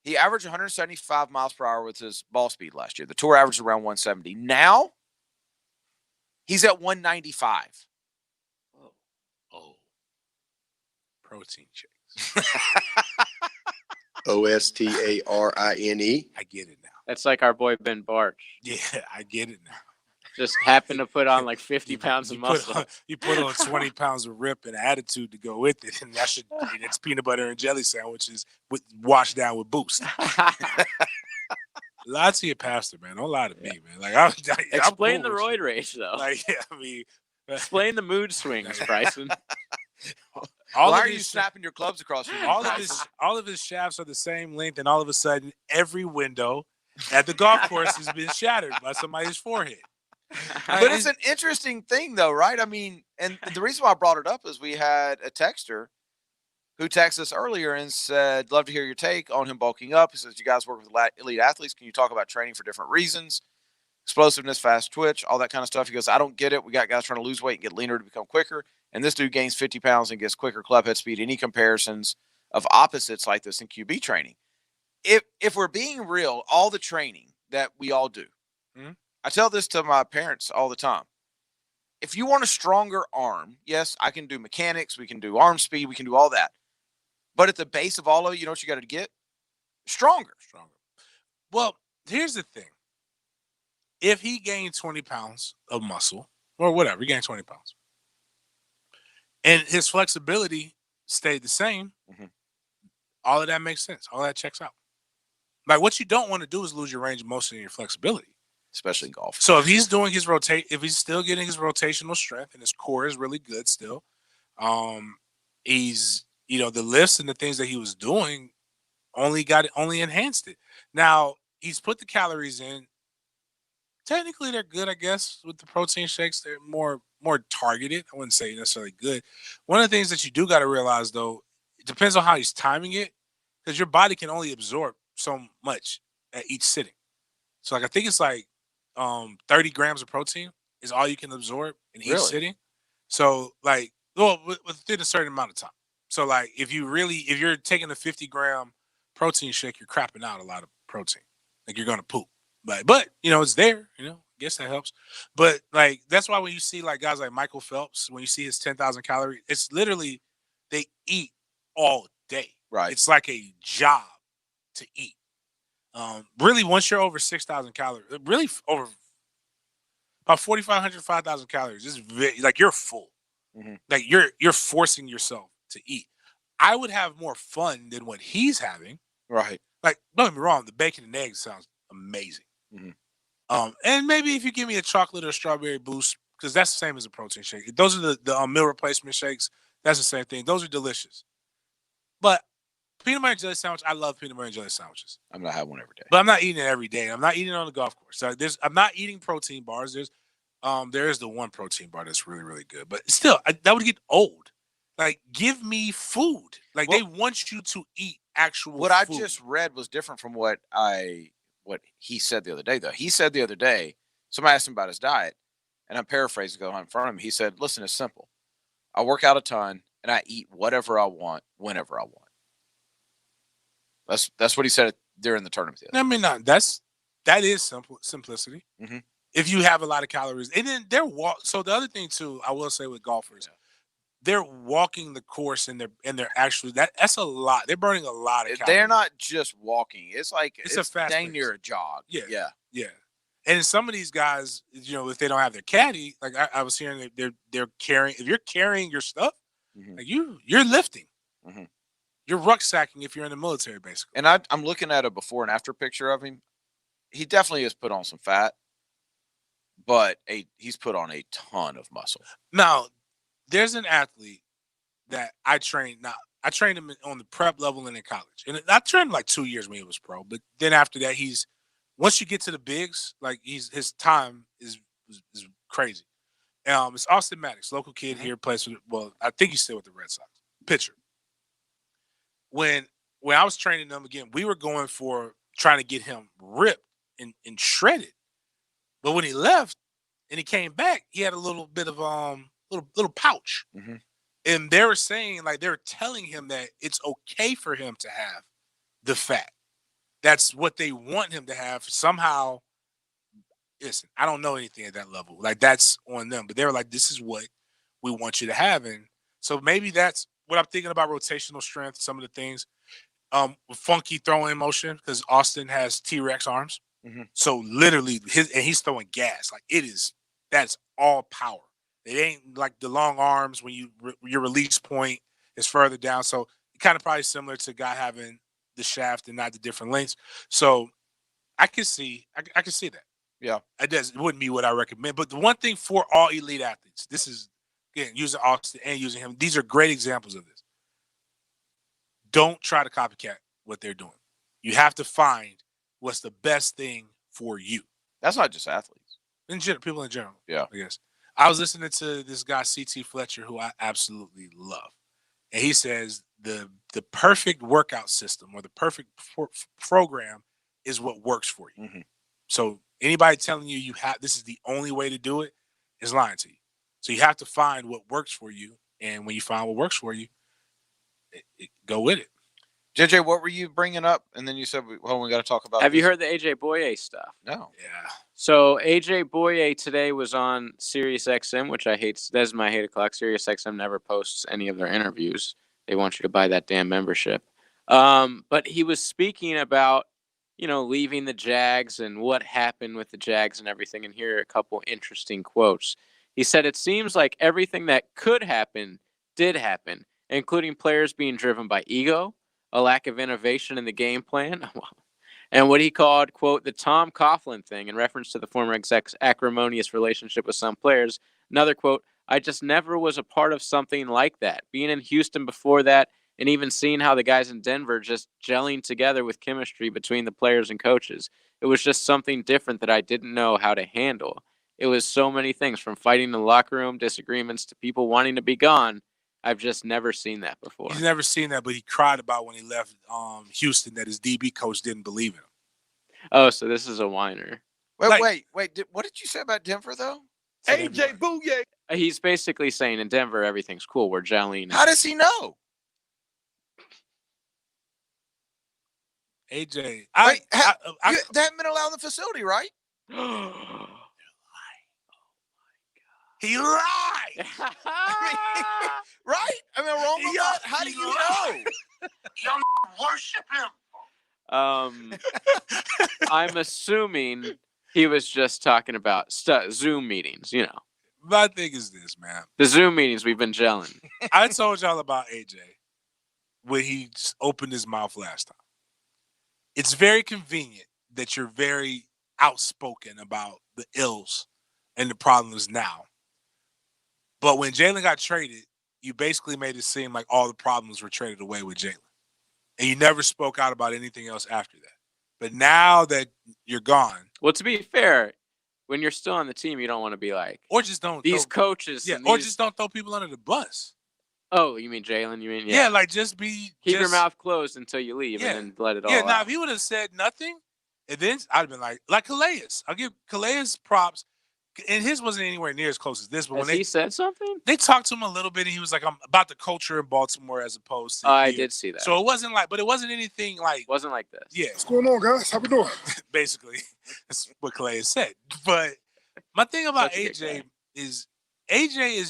he averaged 175 miles per hour with his ball speed last year. The tour averaged around 170. Now he's at 195. Oh. Protein shakes. OSTARINE. I get it now. That's like our boy Ben Barch. Yeah, I get it now. Just happened to put on like 50 pounds of muscle. You put on 20 pounds of rip and attitude to go with it, and it's peanut butter and jelly sandwiches washed down with Boost. Lie to your pastor, man. Don't lie to me, man. Like Explain I'm the cool roid rage, though. Like, yeah, I mean, explain the mood swings, Bryson. Why are you snapping your clubs across your all of his shafts are the same length, and all of a sudden, every window at the golf course has been shattered by somebody's forehead. But it's an interesting thing, though, right? I mean, and the reason why I brought it up is we had a texter who texted us earlier and said, love to hear your take on him bulking up. He says, you guys work with elite athletes. Can you talk about training for different reasons? Explosiveness, fast twitch, all that kind of stuff. He goes, I don't get it. We got guys trying to lose weight and get leaner to become quicker. And this dude gains 50 pounds and gets quicker club head speed. Any comparisons of opposites like this in QB training? If we're being real, all the training that we all do, I tell this to my parents all the time. If you want a stronger arm, yes, I can do mechanics. We can do arm speed. We can do all that. But at the base of all of it, you know what you got to get? Stronger. Well, here's the thing. If he gained 20 pounds of muscle, or whatever, he gained 20 pounds, and his flexibility stayed the same, all of that makes sense. All that checks out. Like, what you don't want to do is lose your range of motion and your flexibility. Especially in golf. So if he's doing if he's still getting his rotational strength and his core is really good still, he's, the lifts and the things that he was doing only enhanced it. Now he's put the calories in. Technically, they're good, I guess, with the protein shakes. They're more targeted. I wouldn't say necessarily good. One of the things that you do got to realize, though, it depends on how he's timing it, because your body can only absorb so much at each sitting. So, I think it's 30 grams of protein is all you can absorb in each sitting. So, within a certain amount of time. So, if you're taking a 50-gram protein shake, you're crapping out a lot of protein. You're going to poop. But it's there, I guess that helps. But that's why when you see guys like Michael Phelps, when you see his 10,000 calories, it's literally they eat all day. Right. It's like a job to eat. Really, once you're over 6,000 calories, really over about 4,500, 5,000 calories, it's you're full. Mm-hmm. You're forcing yourself to eat. I would have more fun than what he's having. Right. Don't get me wrong, the bacon and eggs sounds amazing. Mm-hmm. And maybe if you give me a chocolate or a strawberry boost, because that's the same as a protein shake. Those are the meal replacement shakes. That's the same thing. Those are delicious. But peanut butter and jelly sandwich, I love peanut butter and jelly sandwiches. I'm gonna have one every day. But I'm not eating it every day. I'm not eating it on the golf course. So I'm not eating protein bars. There is the one protein bar that's really, really good. But still, that would get old. Give me food. They want you to eat actual what food. I just read was different from what he said the other day, though. He said the other day, somebody asked him about his diet, and I'm paraphrasing going on in front of him. He said, listen, it's simple. I work out a ton, and I eat whatever I want, whenever I want. That's what he said during the tournament. I mean, that is simplicity. Mm-hmm. If you have a lot of calories. And then so the other thing, too, I will say with golfers, they're walking the course and they're actually that's a lot. They're burning a lot of calories. They're not just walking. It's a fast dang pace. near a jog. Yeah. And some of these guys, if they don't have their caddy, I was hearing that they're carrying. If you're carrying your stuff, mm-hmm. You're lifting. Mm-hmm. You're rucksacking if you're in the military, basically. And I'm looking at a before and after picture of him. He definitely has put on some fat, but he's put on a ton of muscle. Now, there's an athlete that I trained. Now, I trained him on the prep level and in college. And I trained him 2 years when he was pro. But then after that, once you get to the bigs, his time is crazy. It's Austin Maddox, local kid here, plays for I think he's still with the Red Sox. Pitcher. When I was training him again, we were going for trying to get him ripped and shredded. But when he left and he came back, he had a little bit of little pouch. Mm-hmm. And they were saying, they were telling him that it's okay for him to have the fat. That's what they want him to have. Somehow, listen, I don't know anything at that level. That's on them. But they were like, this is what we want you to have. And so maybe that's what I'm thinking about rotational strength, some of the things. Funky throwing motion, because Austin has T-Rex arms. Mm-hmm. So literally, he's throwing gas. That's all power. It ain't like the long arms when your release point is further down. So kind of probably similar to a guy having the shaft and not the different lengths. So I can see that. Yeah, it wouldn't be what I recommend. But the one thing for all elite athletes, this is again using Austin and using him. These are great examples of this. Don't try to copycat what they're doing. You have to find what's the best thing for you. That's not just athletes. In general, people in general. Yeah, I guess. I was listening to this guy, C.T. Fletcher, who I absolutely love. And he says the perfect workout system or the perfect program is what works for you. Mm-hmm. So anybody telling you this is the only way to do it is lying to you. So you have to find what works for you. And when you find what works for you, go with it. JJ, what were you bringing up? And then you said, we got to talk about Have you heard the AJ Boye stuff? No. Yeah. So AJ Boye today was on SiriusXM, which I hate. That's my hate o'clock. SiriusXM never posts any of their interviews. They want you to buy that damn membership. But he was speaking about, leaving the Jags and what happened with the Jags and everything. And here are a couple interesting quotes. He said, "It seems like everything that could happen did happen, including players being driven by ego, a lack of innovation in the game plan, and what he called, quote, the Tom Coughlin thing in reference to the former exec's acrimonious relationship with some players. Another quote, I just never was a part of something like that. Being in Houston before that, and even seeing how the guys in Denver just gelling together with chemistry between the players and coaches, it was just something different that I didn't know how to handle. It was so many things, from fighting in the locker room, disagreements, to people wanting to be gone. I've just never seen that before. He's never seen that, but he cried about when he left Houston that his DB coach didn't believe in him. Oh, so this is a whiner. Wait. What did you say about Denver, though? AJ Bouye. He's basically saying in Denver, everything's cool. We're gelling. How does he know? AJ. Wait, you haven't been allowed in the facility, right? He lied. Right? I mean, wrong with that? How do you know? Y'all worship him. I'm assuming he was just talking about Zoom meetings, you know. My thing is this, man. The Zoom meetings, we've been gelling. I told y'all about AJ when he just opened his mouth last time. It's very convenient that you're very outspoken about the ills and the problems now. But when Jalen got traded, you basically made it seem like all the problems were traded away with Jalen. And you never spoke out about anything else after that. But now that you're gone. Well, to be fair, when you're still on the team, you don't want to be like, or just don't coaches. Yeah, or just don't throw people under the bus. Oh, you mean Jalen? You mean yeah, like keep your mouth closed until you leave, and then let it all out. Now if he would have said nothing, and then I'd have been like Calais. I'll give Calais props, and his wasn't anywhere near as close as this. But he said something, they talked to him a little bit, and he was like, "I'm about the culture in Baltimore as opposed to." I did see that. So it wasn't but it wasn't anything like. Wasn't like this. Yeah. What's going on, guys? How we doing? Basically, that's what Calais said. But my thing about AJ is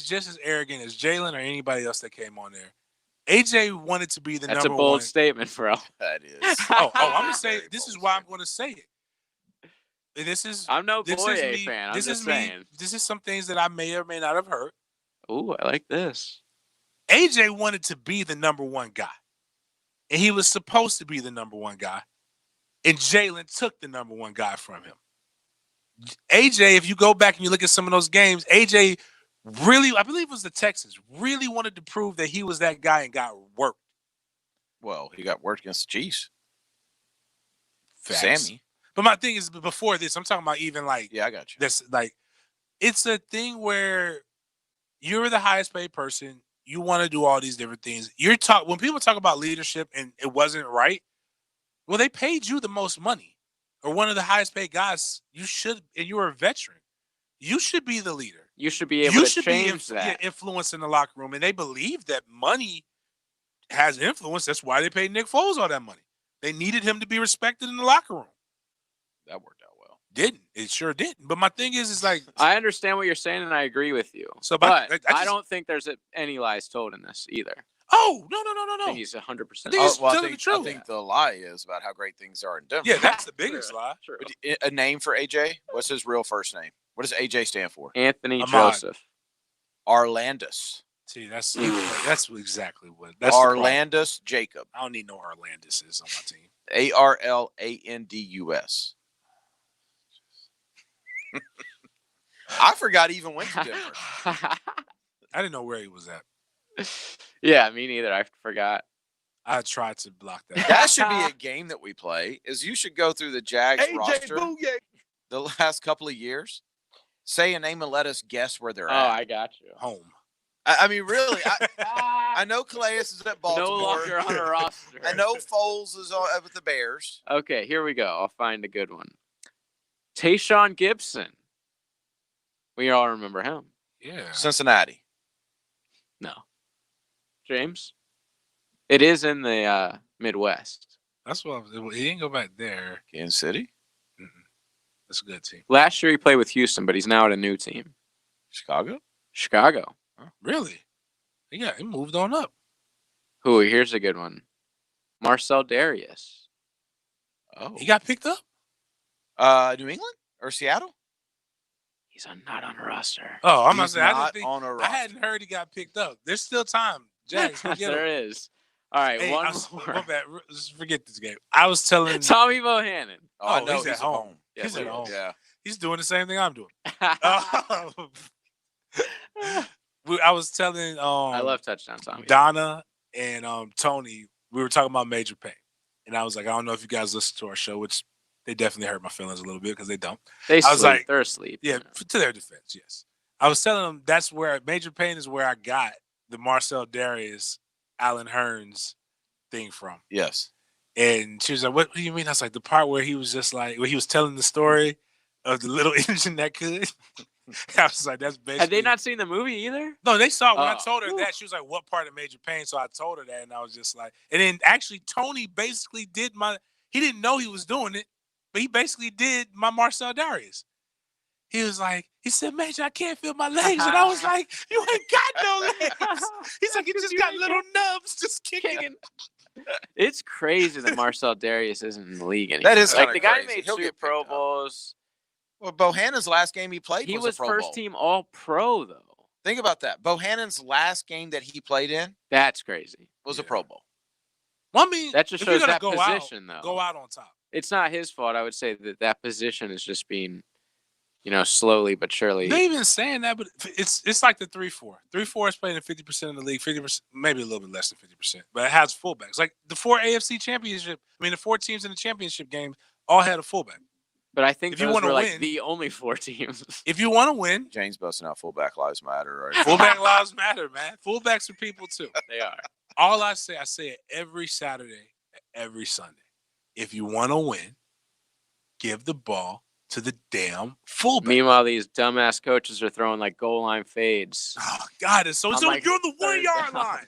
just as arrogant as Jalen or anybody else that came on there. AJ wanted to be the That's number one. That's a bold statement, bro. That is. I'm going to say, this is why I'm going to say it. And this is. I'm no Boye fan. I'm just saying. This is some things that I may or may not have heard. Ooh, I like this. AJ wanted to be the number one guy. And he was supposed to be the number one guy. And Jalen took the number one guy from him. AJ, if you go back and you look at some of those games, AJ really, I believe it was the Texans, really wanted to prove that he was that guy and got worked. Well, he got worked against the Chiefs. Facts. Sammy. But my thing is, before this, I'm talking about even like, yeah, I got you. This it's a thing where you're the highest paid person. You want to do all these different things. When people talk about leadership and it wasn't right, well, they paid you the most money, or one of the highest paid guys. You should, and you're a veteran. You should be the leader. You should be able to change that. Influence in the locker room, and they believe that money has influence. That's why they paid Nick Foles all that money. They needed him to be respected in the locker room. That worked out well. Didn't. It sure didn't. But my thing is like, I understand what you're saying, and I agree with you. So, but I don't think there's any lies told in this either. Oh, no. I think he's 100%. I think the lie is about how great things are in Denver. Yeah, that's the biggest lie. True. A name for AJ? What's his real first name? What does AJ stand for? Anthony Joseph. Arlandis. See, that's exactly what. That's Arlandis Jacob. I don't need no Arlandises on my team. Arlandus. I forgot he even went to Denver. I didn't know where he was at. Yeah, me neither. I forgot. I tried to block that. That should be a game that we play. Is you should go through the Jags roster the last couple of years, say a name and let us guess where they're at. Oh, I got you. Home. I mean, really, I know Calais is at Baltimore. No longer on a roster. I know Foles is with the Bears. Okay, here we go. I'll find a good one. Tayshaun Gibson. We all remember him. Yeah. Cincinnati. No. James? It is in the Midwest. That's what he didn't go back there. Kansas City? That's a good team. Last year he played with Houston, but he's now at a new team. Chicago? Huh? Really? Yeah, he moved on up. Who? Here's a good one. Marcel Darius. Oh. He got picked up? New England? Or Seattle? He's not on a roster. Oh, I'm not saying I hadn't heard he got picked up. There's still time. Jags, there is. All right, hey, one more. more. Bad. Forget this game. I was telling Tommy Bohannon. Oh, I know he's at home. Yes, he's at home. Yeah. He's doing the same thing I'm doing. I was telling I love touchdown Tommy. Donna and Tony, we were talking about Major Payne. And I was like, I don't know if you guys listen to our show, which they definitely hurt my feelings a little bit because they don't. They're asleep. Yeah, You know. to their defense, yes. I was telling them that's where Major Payne is where I got the Marcel Darius, Alan Hearns thing from. Yes. And she was like, what do you mean? I was like, the part where he was just like, where he was telling the story of the little engine that could. I was like, that's basically. Had they not seen the movie either? No, they saw it. When I told her that, she was like, what part of Major Payne? So I told her that, and I was just like, and then actually Tony basically did he didn't know he was doing it, but he basically did my Marcel Darius. He was like, he said, Major, I can't feel my legs. And I was like, you ain't got no legs. He's like, you just got little nubs just kicking. It's crazy that Marcel Darius isn't in the league anymore. That is like the guy crazy. made He'll 2 get Pro Bowls. Well, Bohannon's last game he played He was a Pro first Bowl. team All Pro though. Think about that. Bohannon's last game that he played in That's crazy. was a Pro Bowl. Well, I mean, That just if you're shows gonna that go position out, though. Go out on top. It's not his fault. I would say that position is just being, slowly but surely. They even saying that, but it's like the 3-4. 3-4 is playing in 50% of the league, 50%, maybe a little bit less than 50%, but it has fullbacks. Like the 4 AFC championship, the 4 teams in the championship game all had a fullback. But I think if you those want to were win, like the only 4 teams. If you want to win, James busting out fullback lives matter. Right? Fullback lives matter, man. Fullbacks are people too. They are. All I say it every Saturday, every Sunday. If you want to win, give the ball to the damn fullback. Meanwhile, these dumbass coaches are throwing like goal line fades. Oh, God, it's so like you're on the 1 yard line.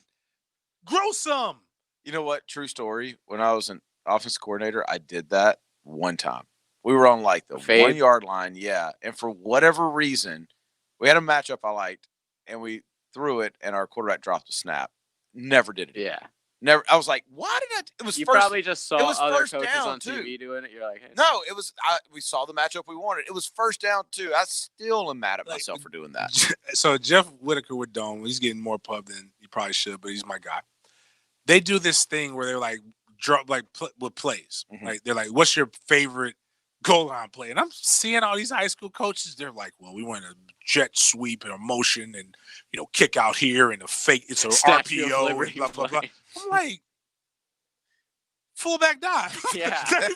Grow some. You know what? True story. When I was an offense coordinator, I did that one time. We were on like the Fade? 1 yard line, yeah. And for whatever reason, we had a matchup I liked, and we threw it, and our quarterback dropped a snap. Never did it. Yeah. Never. I was like, why did I? It was You first, probably just saw it was other first coaches down, on too. TV doing it. You're like, hey. No, it was. We saw the matchup we wanted. It was first down too. I still am mad at myself for doing that. So Jeff Whitaker with Dome, he's getting more pub than he probably should, but he's my guy. They do this thing where they're like with plays. Mhm. Like they're like, "What's your favorite goal line play?" And I'm seeing all these high school coaches. They're like, "Well, we want a jet sweep and a motion, and kick out here and a fake. It's an Statue of RPO and Liberty blah blah blah." play. I'm like, fullback dive. Yeah. I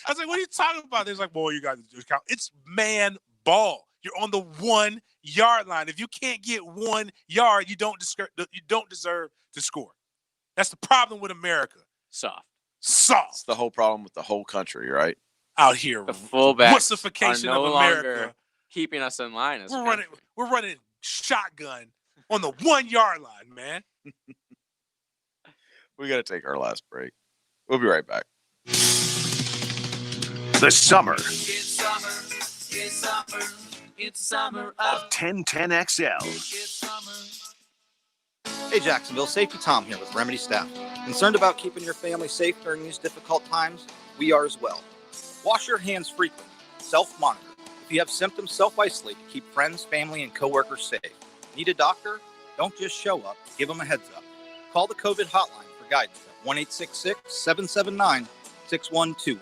was like, what are you talking about? They're like, well, you got to count. It's man ball. You're on the 1 yard line. If you can't get 1 yard, you don't deserve to score. That's the problem with America. Soft. It's the whole problem with the whole country, right? Out here, The fullbacks wussification are no of longer America. keeping us in line. As a We're running shotgun on the 1 yard line, man. We got to take our last break. We'll be right back. The summer It's summer, it's summer, it's summer of 1010XL. Hey Jacksonville, Safety Tom here with Remedy Staff. Concerned about keeping your family safe during these difficult times? We are as well. Wash your hands frequently. Self-monitor. If you have symptoms, self-isolate to keep friends, family, and coworkers safe. Need a doctor? Don't just show up. Give them a heads up. Call the COVID hotline for guidance at 1-866-779-6121.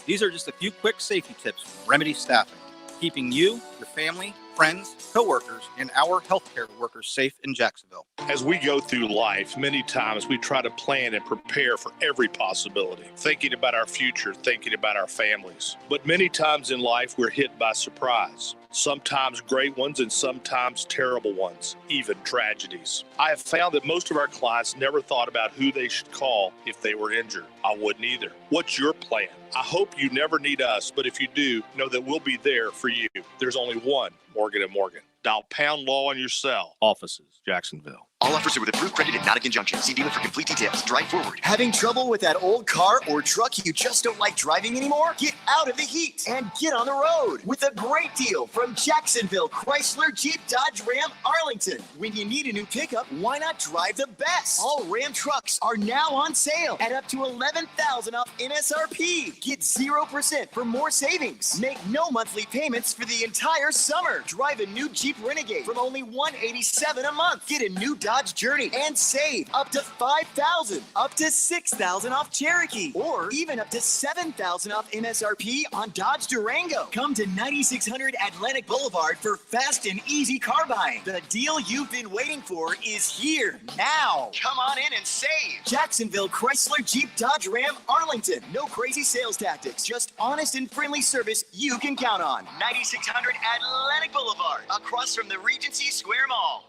These are just a few quick safety tips from Remedy Staffing, keeping you, your family, friends, coworkers, and our healthcare workers safe in Jacksonville. As we go through life, many times we try to plan and prepare for every possibility, thinking about our future, thinking about our families. But many times in life, we're hit by surprise. Sometimes great ones and sometimes terrible ones, even tragedies. I have found that most of our clients never thought about who they should call if they were injured. I wouldn't either. What's your plan? I hope you never need us, but if you do, know that we'll be there for you. There's only one Morgan & Morgan. Dial pound law on your cell. Offices, Jacksonville. All offers are with approved credit and not a conjunction. See dealer for complete details. Drive forward. Having trouble with that old car or truck you just don't like driving anymore? Get out of the heat and get on the road with a great deal from Jacksonville Chrysler Jeep Dodge Ram Arlington. When you need a new pickup, why not drive the best? All Ram trucks are now on sale at up to $11,000 off MSRP. Get 0% for more savings. Make no monthly payments for the entire summer. Drive a new Jeep Renegade from only $187 a month. Get a new Dodge Dodge Journey and save up to $5,000, up to $6,000 off Cherokee, or even up to $7,000 off MSRP on Dodge Durango. Come to 9600 Atlantic Boulevard for fast and easy car buying. The deal you've been waiting for is here now. Come on in and save. Jacksonville Chrysler Jeep Dodge Ram Arlington. No crazy sales tactics, just honest and friendly service you can count on. 9600 Atlantic Boulevard, across from the Regency Square Mall.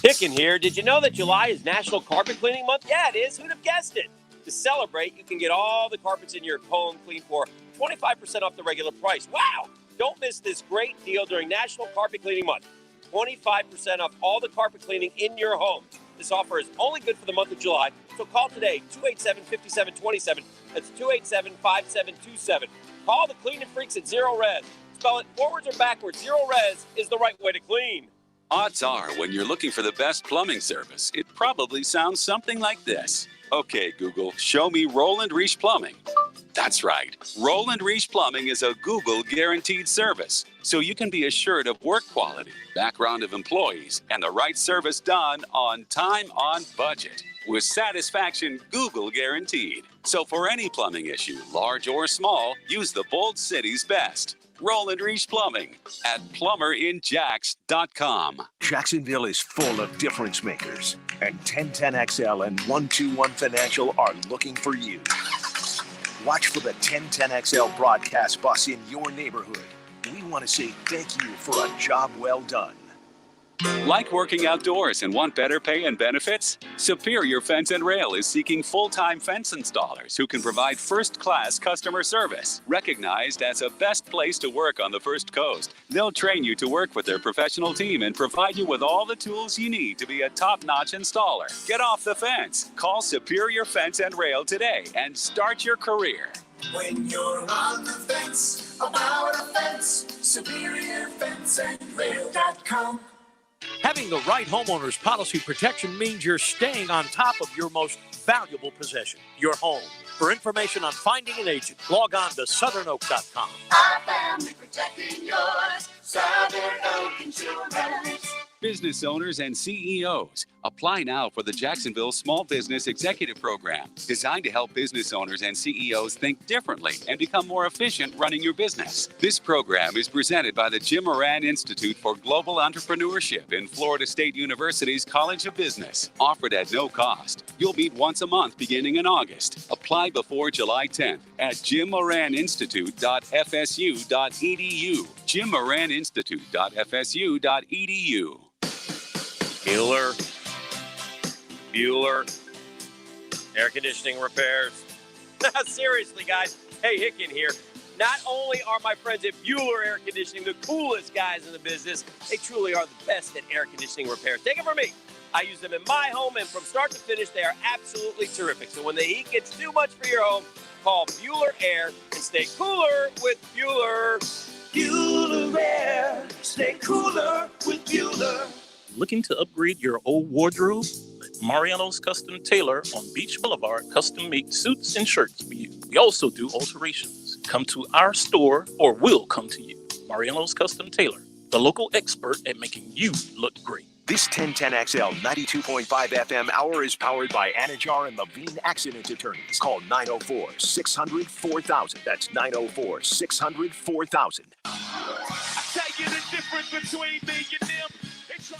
Hicken here. Did you know that July is National Carpet Cleaning Month? Yeah, it is. Who'd have guessed it? To celebrate, you can get all the carpets in your home cleaned for 25% off the regular price. Wow! Don't miss this great deal during National Carpet Cleaning Month. 25% off all the carpet cleaning in your home. This offer is only good for the month of July, so call today, 287-5727. That's 287-5727. Call the cleaning freaks at Zero Res. Spell it forwards or backwards. Zero Res is the right way to clean. Odds are, when you're looking for the best plumbing service, it probably sounds something like this. Okay, Google, show me Roland Reach Plumbing. That's right. Roland Reach Plumbing is a Google guaranteed service, so you can be assured of work quality, background of employees, and the right service done on time, on budget. With satisfaction, Google guaranteed. So for any plumbing issue, large or small, use the Bold City's best. Roland Reach Plumbing at plumberinjacks.com. Jacksonville is full of difference makers, and 1010XL and 121 Financial are looking for you. Watch for the 1010XL broadcast bus in your neighborhood. We want to say thank you for a job well done. Like working outdoors and want better pay and benefits? Superior Fence and Rail is seeking full-time fence installers who can provide first-class customer service. Recognized as a best place to work on the First Coast, they'll train you to work with their professional team and provide you with all the tools you need to be a top-notch installer. Get off the fence. Call Superior Fence and Rail today and start your career. When you're on the fence, about a fence, SuperiorFenceandRail.com. Having the right homeowner's policy protection means you're staying on top of your most valuable possession, your home. For information on finding an agent, log on to southernoak.com. Our family protecting yours, Southern Oak Insurance. Business owners and CEOs, apply now for the Jacksonville Small Business Executive Program, designed to help business owners and CEOs think differently and become more efficient running your business. This program is presented by the Jim Moran Institute for Global Entrepreneurship in Florida State University's College of Business, offered at no cost. You'll meet once a month beginning in August. Apply before July 10th at jimmoraninstitute.fsu.edu. jimmoraninstitute.fsu.edu. Bueller, air conditioning repairs. Seriously, guys. Hey, Hicken here. Not only are my friends at Bueller Air Conditioning the coolest guys in the business, they truly are the best at air conditioning repairs. Take it from me. I use them in my home, and from start to finish, they are absolutely terrific. So when the heat gets too much for your home, call Bueller Air and stay cooler with Bueller. Bueller Air, stay cooler with Bueller. Looking to upgrade your old wardrobe? Let Mariano's Custom Tailor on Beach Boulevard custom make suits and shirts for you. We also do alterations. Come to our store or we'll come to you. Mariano's Custom Tailor, the local expert at making you look great. This 1010XL 92.5 FM hour is powered by Anajar and Levine Accident Attorneys. Call 904-600-4000. That's 904-600-4000.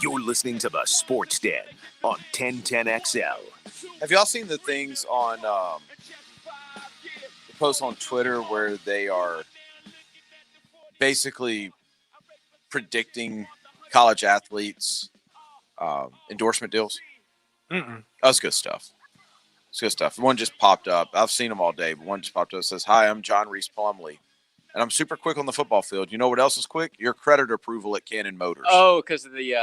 You're listening to the Sports Den on 1010XL. Have y'all seen the things on the posts on Twitter where they are basically predicting college athletes' endorsement deals? That's good stuff. It's good stuff. One just popped up. I've seen them all day, but one just popped up. It says, "Hi, I'm John Reese Plumlee, and I'm super quick on the football field. You know what else is quick? Your credit approval at Cannon Motors." Oh, because of the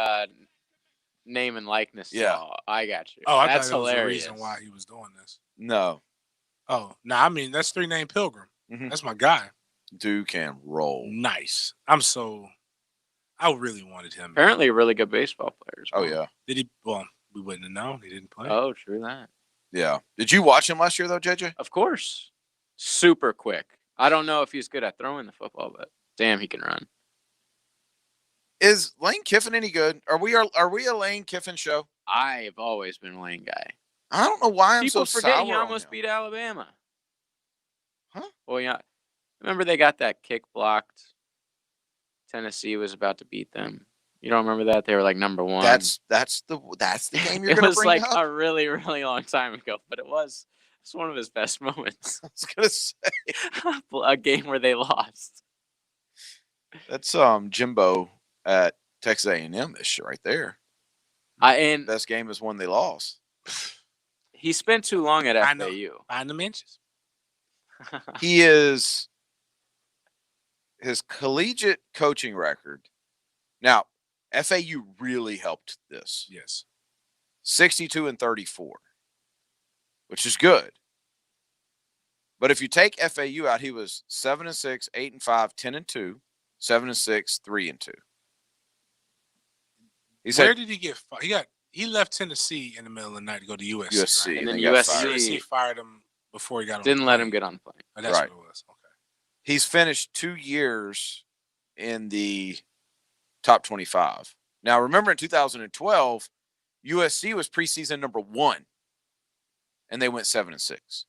name and likeness. Yeah. law. I got you. Oh, I That's thought that was the hilarious. reason why he was doing this. No. Oh, no, I mean, that's 3-Name Pilgrim. That's my guy. Dude can roll. Nice. I really wanted him. Apparently, a really good baseball player. Oh, yeah. Did he? Well, we wouldn't have known. He didn't play. Oh, true that. Yeah. Did you watch him last year, though, JJ? Of course. Super quick. I don't know if he's good at throwing the football, but damn, he can run. Is Lane Kiffin any good? Are we a Lane Kiffin show? I've always been a Lane guy. I don't know why I'm People so forget sour he almost on him. beat Alabama. Huh? Well, yeah. Remember they got that kick blocked? Tennessee was about to beat them. You don't remember that? They were like number 1. That's the game you're It going to was bring like up? a really, really long time ago, but it's one of his best moments. I was going to say. A game where they lost. That's Jimbo at Texas A&M this year right there. And best game is when they lost. He spent too long at I know. FAU. Find the inches. He is his collegiate coaching record. Now, FAU really helped this. Yes. 62-34, which is good. But if you take FAU out, he was 7-6, 8-5, 10-2, 7-6, 3-2. Where did he get fired? He left Tennessee in the middle of the night to go to USC. Right? And then USC fired him before he got on. Didn't let him get on the plane. Oh, that's what it was. Okay. He's finished 2 years in the top 25. Now, remember in 2012, USC was preseason number 1, and they went 7-6.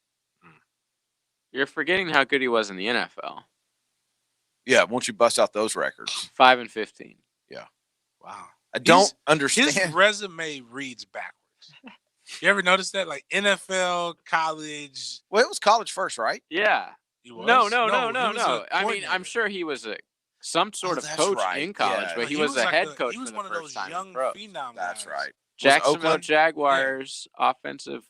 You're forgetting how good he was in the NFL. Yeah, won't you bust out those records? 5-15. Yeah. Wow. I don't understand. His resume reads backwards. You ever notice that? Like NFL, college. Well, it was college first, right? Yeah. He was? No. I mean, I'm sure he was some sort of coach in college, but he was a head coach for the first time in pro. That's right. Jacksonville Jaguars offensive.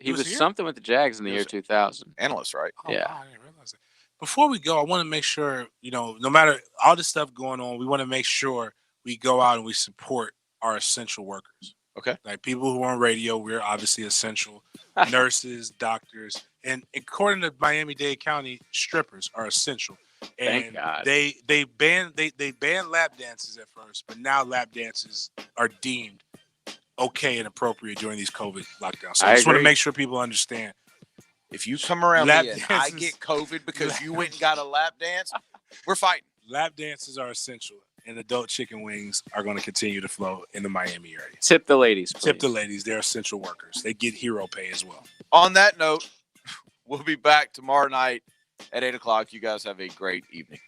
He was here? something with the Jags in the year 2000. Analyst, right? Oh, Yeah. wow, I didn't realize that. Before we go, I want to make sure, no matter all the stuff going on, we want to make sure we go out and we support our essential workers. Okay. Like people who are on radio, we're obviously essential. Nurses, doctors, and according to Miami-Dade County, strippers are essential. And Thank God. They banned lap dances at first, but now lap dances are deemed okay and appropriate during these COVID lockdowns. So I just want to make sure people understand. If you come around lap me and I get COVID because you went and got a lap dance, we're fighting. Lap dances are essential, and adult chicken wings are going to continue to flow in the Miami area. Tip the ladies, please. Tip the ladies. They're essential workers. They get hero pay as well. On that note, we'll be back tomorrow night at 8 o'clock. You guys have a great evening.